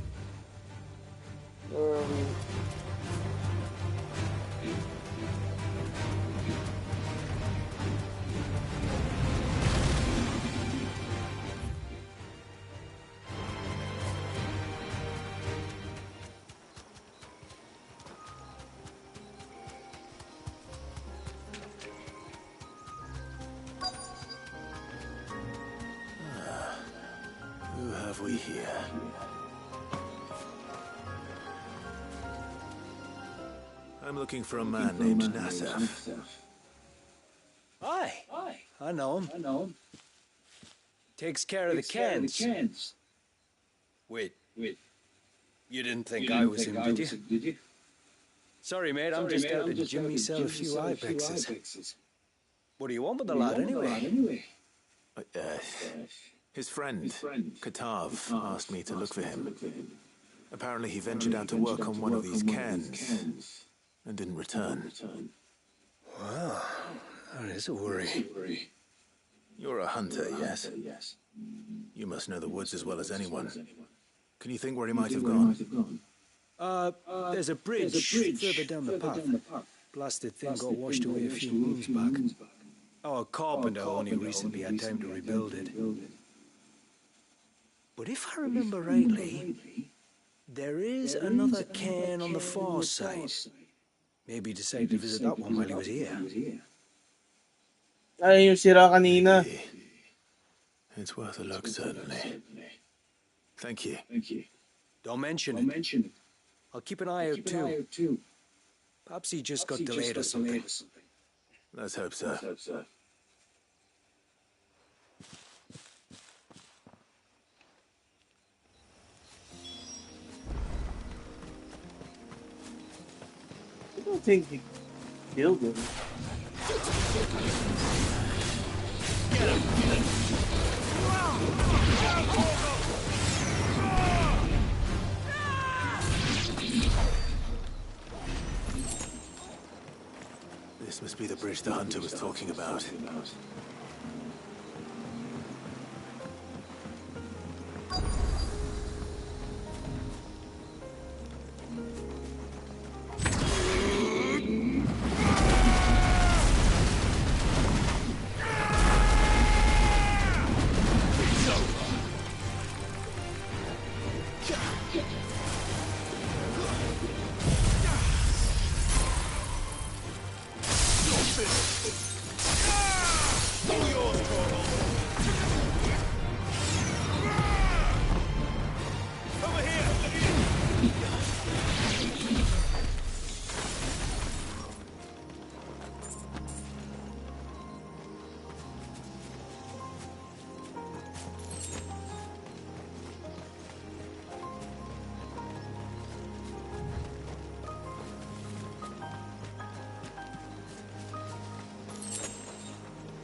Speaker 3: Who have we here? I'm looking for a man named Nassef.
Speaker 5: Aye, I know him. Takes care of the cairns. Wait, you didn't think I was him, did you? Sorry, mate, I'm just out to gym myself a few ibexes. What do you want with the lad, anyway?
Speaker 3: His friend, Katav, asked me to look for him. Apparently he ventured out to work on one of these cairns and didn't return.
Speaker 5: Wow, that is a worry.
Speaker 3: You're a hunter, yes? You must know the woods as well as anyone. Can you think where he might have gone?
Speaker 5: There's a bridge further down the path. Blasted thing got washed away a few moons back. Our carpenter only recently had time to rebuild it. But if I remember rightly, there is another cairn on the far side. Maybe he decided to visit that one while he was here.
Speaker 1: Ay, yung sira kanina.
Speaker 3: It's worth a look, certainly. Thank you.
Speaker 5: Don't mention it. I'll keep an eye out too. Perhaps he just got delayed or something.
Speaker 3: Let's hope so.
Speaker 1: I don't think he killed him.
Speaker 3: This must be the bridge the hunter was talking about.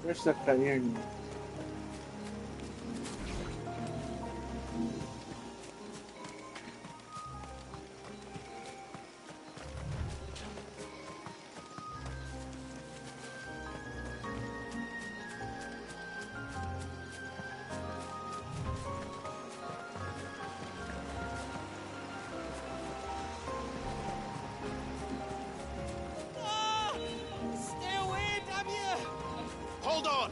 Speaker 1: Where's the cairn?
Speaker 6: Stay away, damn you! Hold on!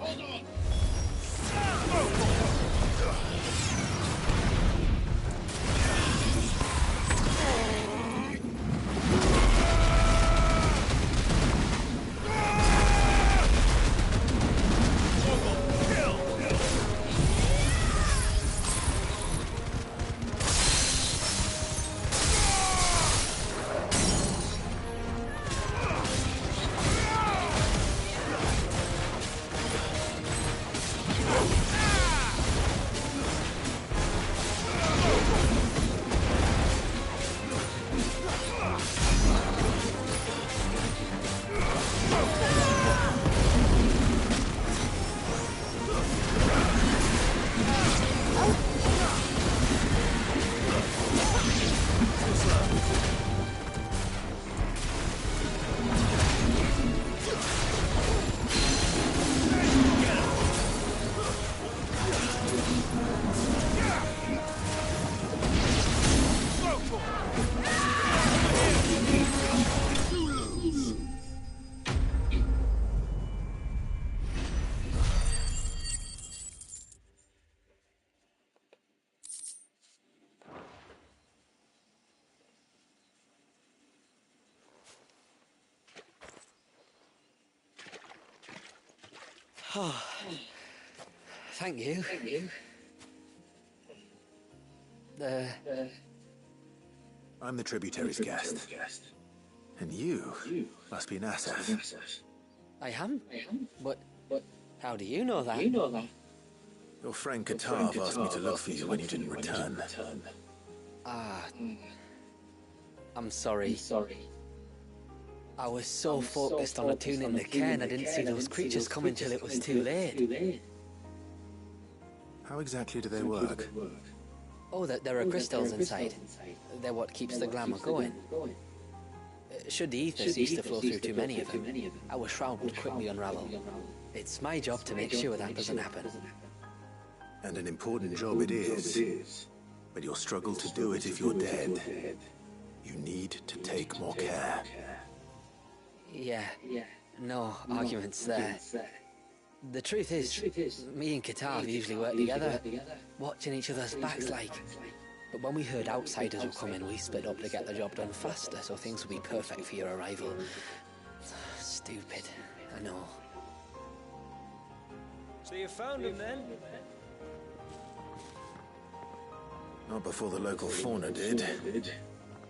Speaker 15: Oh, thank you.
Speaker 3: I'm the tributary's guest. And you must be Nassif.
Speaker 15: I am? But how do you know that?
Speaker 3: Your friend Katav asked me to look for you when you didn't return.
Speaker 15: Ah, I'm sorry. I was so focused on attuning the cairn, I didn't see those creatures coming till it was too late.
Speaker 3: How exactly do they work?
Speaker 15: Oh, there are crystals inside. They're what keeps the glamour going. Should the ether cease to flow through too many of them, our shroud would quickly unravel. It's my job to make sure that doesn't happen.
Speaker 3: And an important job it is. But you'll struggle to do it if you're dead. You need to take more care.
Speaker 15: Yeah, no arguments there. The truth is, me and Katav usually work together, watching each other's backs like. But when we heard outsiders were coming, we split up to get the job done faster, so things would be perfect for your arrival. Stupid, I know.
Speaker 6: So you found him then?
Speaker 3: Not before the local fauna did.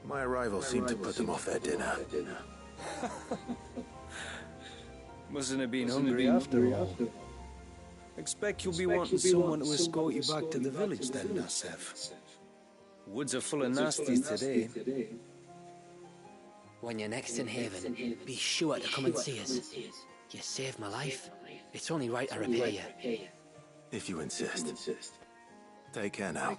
Speaker 3: My arrival seemed to put them off their dinner.
Speaker 14: Mustn't have been hungry after all. Expect you'll be wanting someone to escort you back to the village then, Nasef. Woods are full of nasties today.
Speaker 15: When you're next in Haven, be sure to come and see us. You saved my life. It's only right I repay you.
Speaker 3: If you insist. Take care now.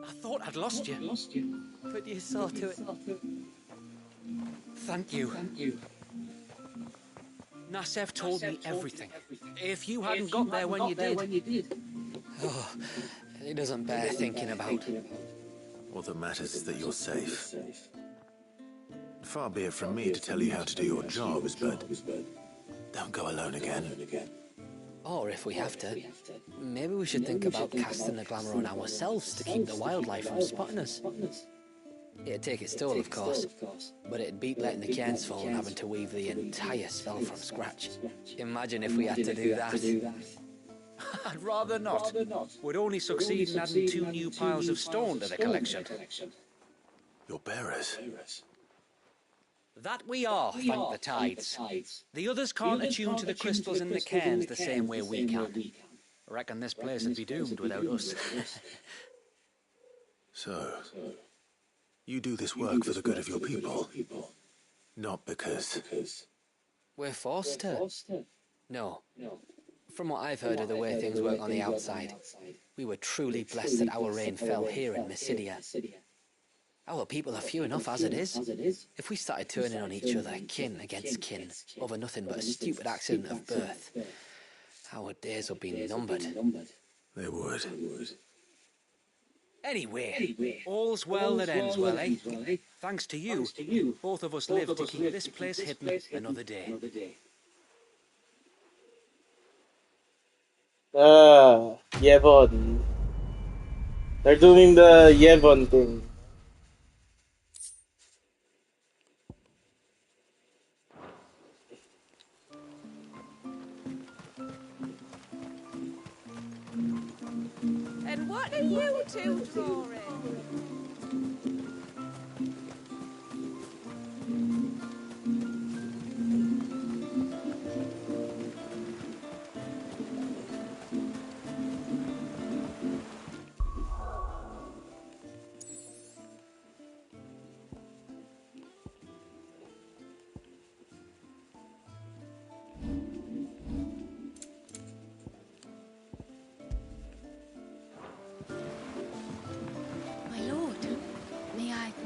Speaker 15: I thought I'd lost you, but you saw to it. Thank you. Nasef told me everything. If you hadn't got there when you did... Oh, it doesn't bear thinking about.
Speaker 3: All that matters is that you're safe. Far be it from me to tell you how to do your jobs, but don't go alone again.
Speaker 15: Or if we have to, maybe we should think about casting the glamour on ourselves to keep the wildlife from spotting us. It'd take its toll, of course, but it'd beat letting the cairns fall and having to weave the entire spell from scratch. Imagine if we had to do that.
Speaker 6: I'd rather not. We'd only succeed in adding 2 new piles of stone to the collection.
Speaker 3: Your bearers?
Speaker 15: That we are, thank the tides. The others can't attune to the crystals in the cairns the same way we can. I reckon this place would be doomed without us.
Speaker 3: So, you do this work for the good of your people? Not because...
Speaker 15: We're forced to? No. From what I've heard of the way things work on the outside, we were truly blessed that our reign fell here in Mysidia. Our people are few enough as it is. If we started turning on each other, kin against kin, over nothing but a stupid accident of birth, our days would be numbered.
Speaker 3: They would.
Speaker 6: Anyway, all's well that ends well, eh? Thanks to you, both of us live to keep this place hidden another day.
Speaker 1: Yevon. They're doing the Yevon thing.
Speaker 8: And what are you two drawing?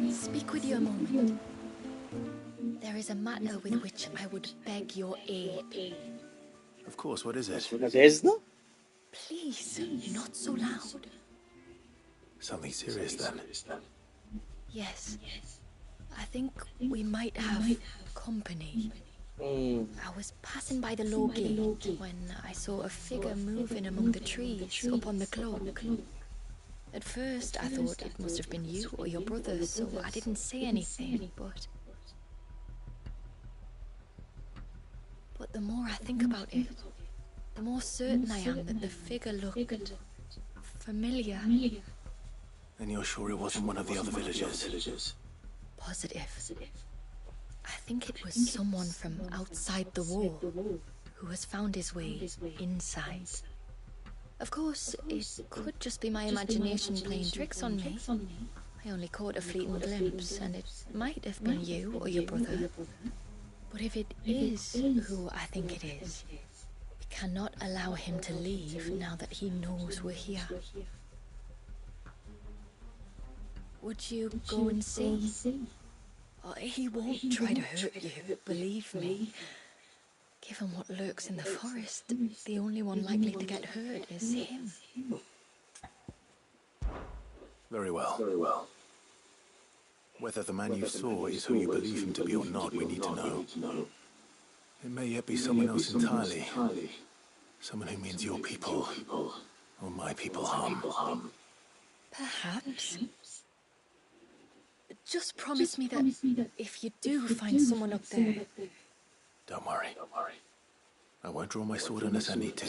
Speaker 2: Speak with you a moment. There is a matter with which I would beg your aid.
Speaker 3: Of course, what is it?
Speaker 2: Please, not so loud.
Speaker 3: Something serious, then?
Speaker 2: Yes. I think we might have company. I was passing by the low gate when I saw a figure moving among the trees up on the cloak. At first, I thought it must have been you or your brother, so I didn't say anything, but the more I think about it, the more certain I am that the figure looked familiar.
Speaker 3: And you're sure it wasn't one of the other villagers?
Speaker 2: Positive. I think it was someone from outside the wall who has found his way inside. Of course, it could just be my imagination playing tricks on me. I only caught a fleeting glimpse, and it might have been you or your brother. But if it is who I think it is, we cannot allow him to leave now that he knows we're here. Would you go and see? Oh, he won't try to hurt you, believe me. Given what lurks in the forest, the only one likely to get hurt is him.
Speaker 3: Very well. Whether the man you saw is who you believe him to be or not, we need to know. It may yet be someone else entirely. Someone who means your people, or my people, harm.
Speaker 2: Perhaps. Just promise me that if you do find someone up there...
Speaker 3: Don't worry. I won't draw my sword unless I need to.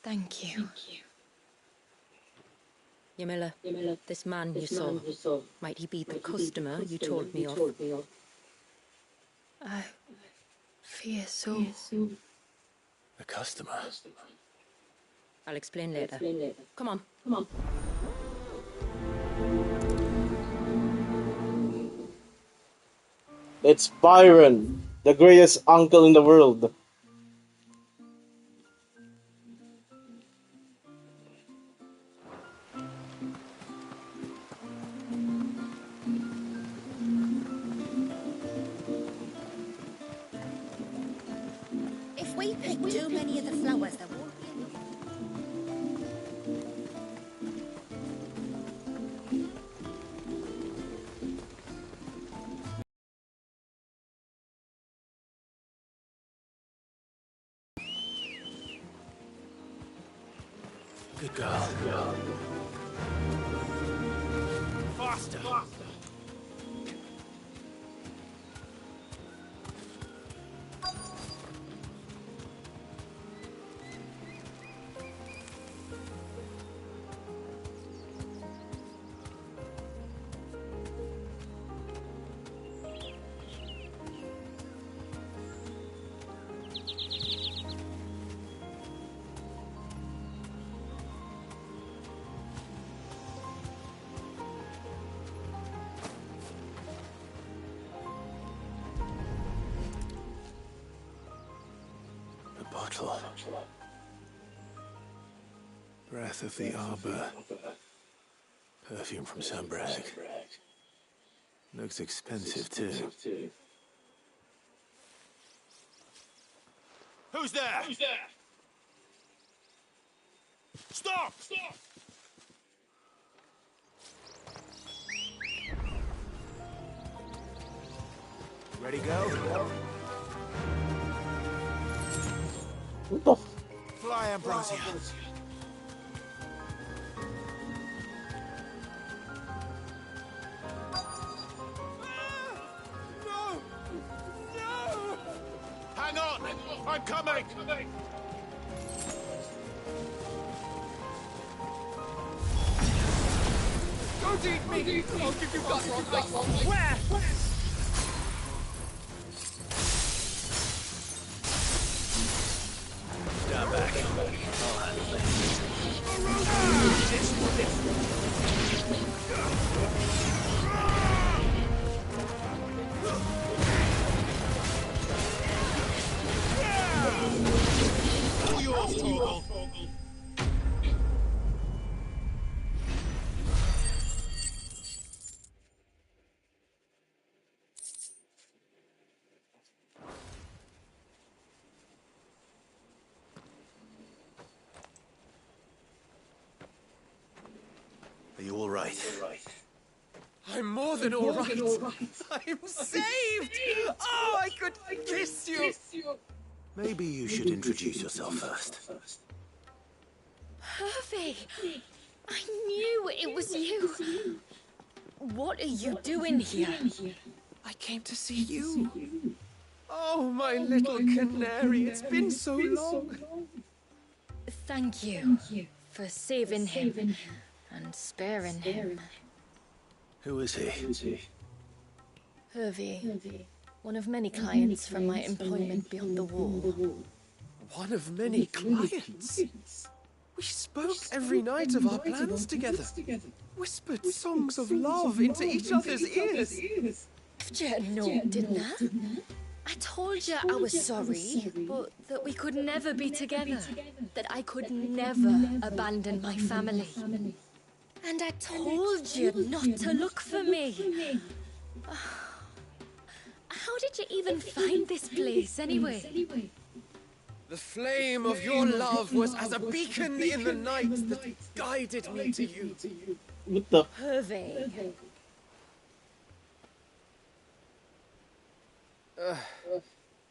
Speaker 2: Thank you.
Speaker 7: Yamila, this man you saw, might he be the customer you told me of?
Speaker 2: I fear so.
Speaker 3: The customer?
Speaker 7: I'll explain later. Come on.
Speaker 1: It's Byron, the greatest uncle in the world.
Speaker 11: If we pick too many of the flowers, there won't be enough.
Speaker 3: Good girl.
Speaker 6: Faster!
Speaker 3: Bottle. Breath of the arbor. Perfume from Sunbrag. Looks expensive too.
Speaker 6: Who's there? Stop!
Speaker 13: Ready, go?
Speaker 1: What the f...
Speaker 6: Fly, Ambrosia. No! Hang on! I'm coming! Don't eat me! I'll give you gut rock. Where?
Speaker 3: Stand back. I'll handle it.
Speaker 6: All yours, Torgal.
Speaker 3: Are you all right?
Speaker 6: I'm more than all right. I'm saved! Oh, I could kiss you!
Speaker 3: Maybe you should introduce yourself first.
Speaker 2: Ffxvi! I knew it was you! What are you doing here?
Speaker 6: I came to see you. Oh, my little canary, it's been so long.
Speaker 2: Thank you for saving him and sparing him.
Speaker 3: Who is he?
Speaker 2: Ffxvi. One of many clients from my employment beyond the wall.
Speaker 16: One of many clients? We spoke every night of our plans together. Whispered songs of love into each other's ears.
Speaker 2: No, didn't I? I told you I was sorry, but that we could never be together. That I could never abandon my family. And I told you not to look for me. How did you even find this place, anyway?
Speaker 16: The flame of your love was as a beacon in the night that guided me to you.
Speaker 1: What the?
Speaker 2: Ffxvi.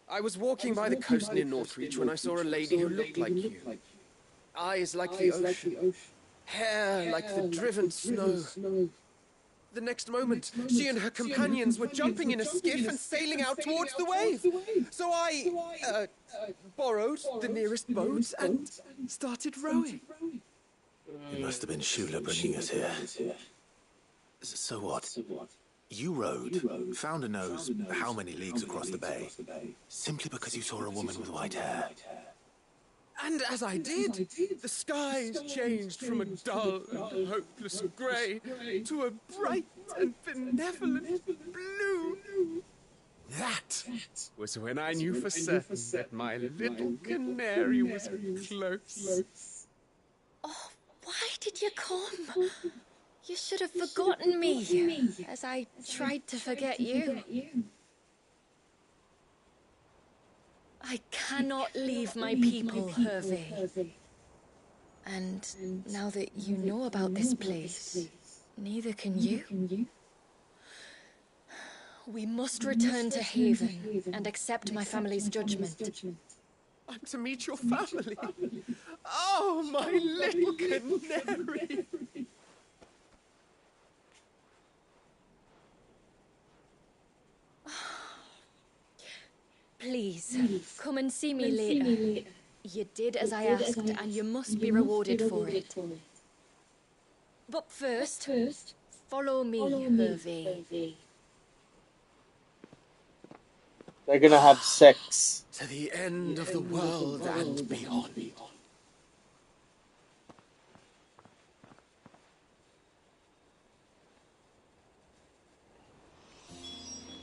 Speaker 16: I was walking by the coast near Northreach when I saw a lady who looked like you. Eyes like the ocean. Hair like the driven snow. The next moment, she and her companions were jumping in a skiff and sailing out towards the wave. So I borrowed the nearest boat and started rowing.
Speaker 3: It must have been Shula bringing us here. So what? You rowed, found a nose how many leagues across the bay, simply because you saw a woman with white hair.
Speaker 16: And as I did, the skies changed from a dull and hopeless grey to a bright and benevolent blue. That was when I knew for certain that my little canary was close.
Speaker 2: Oh, why did you come? You should have forgotten me, as I tried to forget you. I cannot leave my people, Ffxvi. And now that you know about this place, neither can you. We must return to Haven and accept my family's judgment.
Speaker 16: I'm to meet your family. Oh, my little canary.
Speaker 2: Please, come and see me later. You did as I asked, and you must be rewarded for it. But first, follow me, Ffxvi.
Speaker 1: They're gonna have sex.
Speaker 16: To the end of the world and beyond.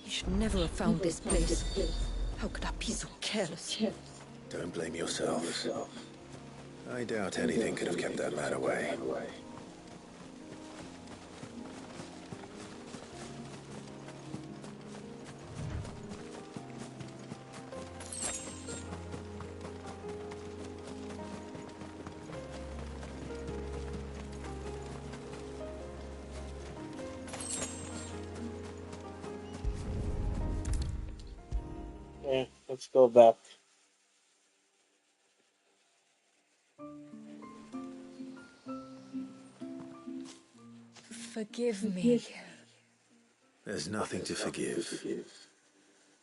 Speaker 7: You should never have found this place. How could I be so careless?
Speaker 3: Don't blame yourself. I doubt anything could have kept that lad away.
Speaker 1: Okay, let's go back.
Speaker 2: Forgive me.
Speaker 3: There's nothing to forgive.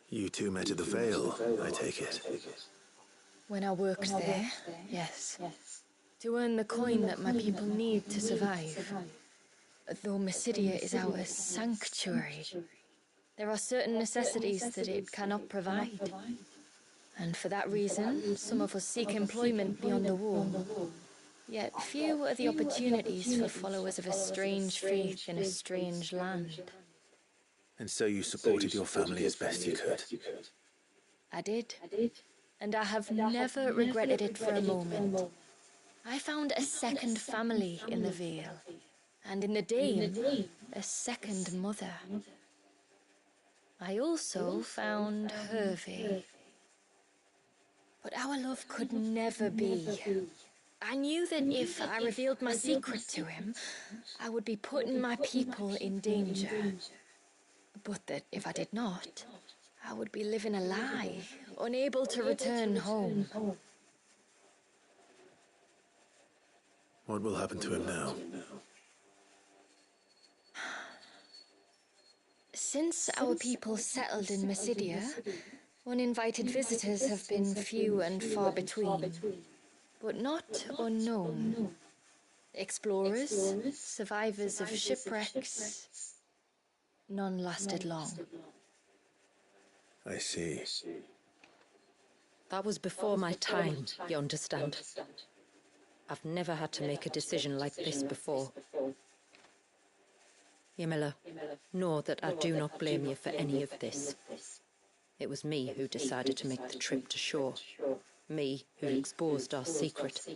Speaker 3: You two met at the Vale, I take it.
Speaker 2: When I worked there, yes. To earn the coin that my people need to survive. Though Mysidia is our sanctuary, there are certain necessities that it cannot provide. And for that reason, some of us seek employment beyond the wall. Yet few are the opportunities for followers of a strange faith in a strange land.
Speaker 3: And so you supported your family as best you could.
Speaker 2: I did. And I have never regretted it for a moment. I found a second family in the Vale. And in the Dane, a second mother. I also found Ffxvi. But our love could never be. I knew that if I revealed my secret to him, I would be putting my people in danger. But that if I did not, I would be living a lie, unable to return home.
Speaker 3: What will happen to him now?
Speaker 2: Since our people settled in Mysidia, uninvited visitors have been few and far between, but not unknown. Explorers, survivors of shipwrecks, none lasted long.
Speaker 4: I see.
Speaker 7: That was before my time, you understand. I've never had to make a decision like this before. Yamila, know that I do not blame you for any of this. It was me who decided to make the trip to shore. Me who exposed our secret.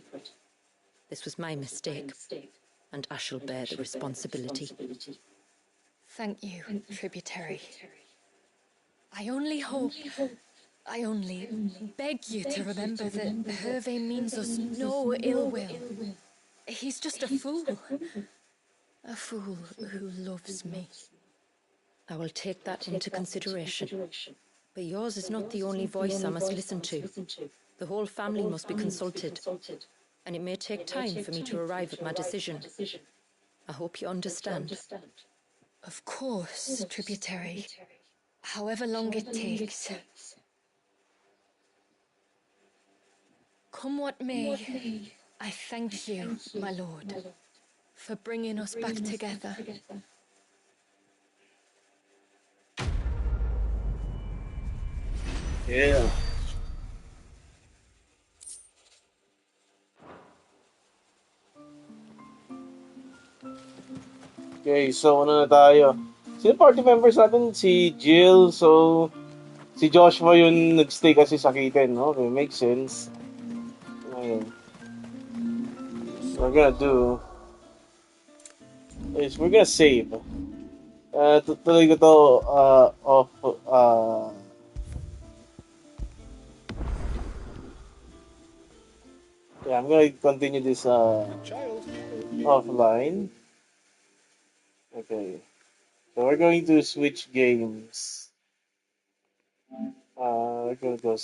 Speaker 7: This was my mistake, and I shall bear the responsibility.
Speaker 2: Thank you, tributary. I only beg you to remember that Ffxvi means us no ill will. He's just a fool. A fool who loves me.
Speaker 7: I will take that into consideration. But yours is not the only voice I must listen to. The whole family must be consulted, and it may take time for me to arrive at my decision. I hope you understand.
Speaker 2: Of course, tributary. However long it takes. Come what may, I thank you, my lord, for bringing us back together.
Speaker 1: Yeah. Okay, so ano na tayo? Sino party members natin? Si Jill, so si Joshua yung nagstay kasi sa Kitten, no? Okay, makes sense. Okay. What we're gonna do is we're gonna save. Tuloy ko to off yeah, I'm gonna continue this offline. Okay. So we're going to switch games. We're gonna go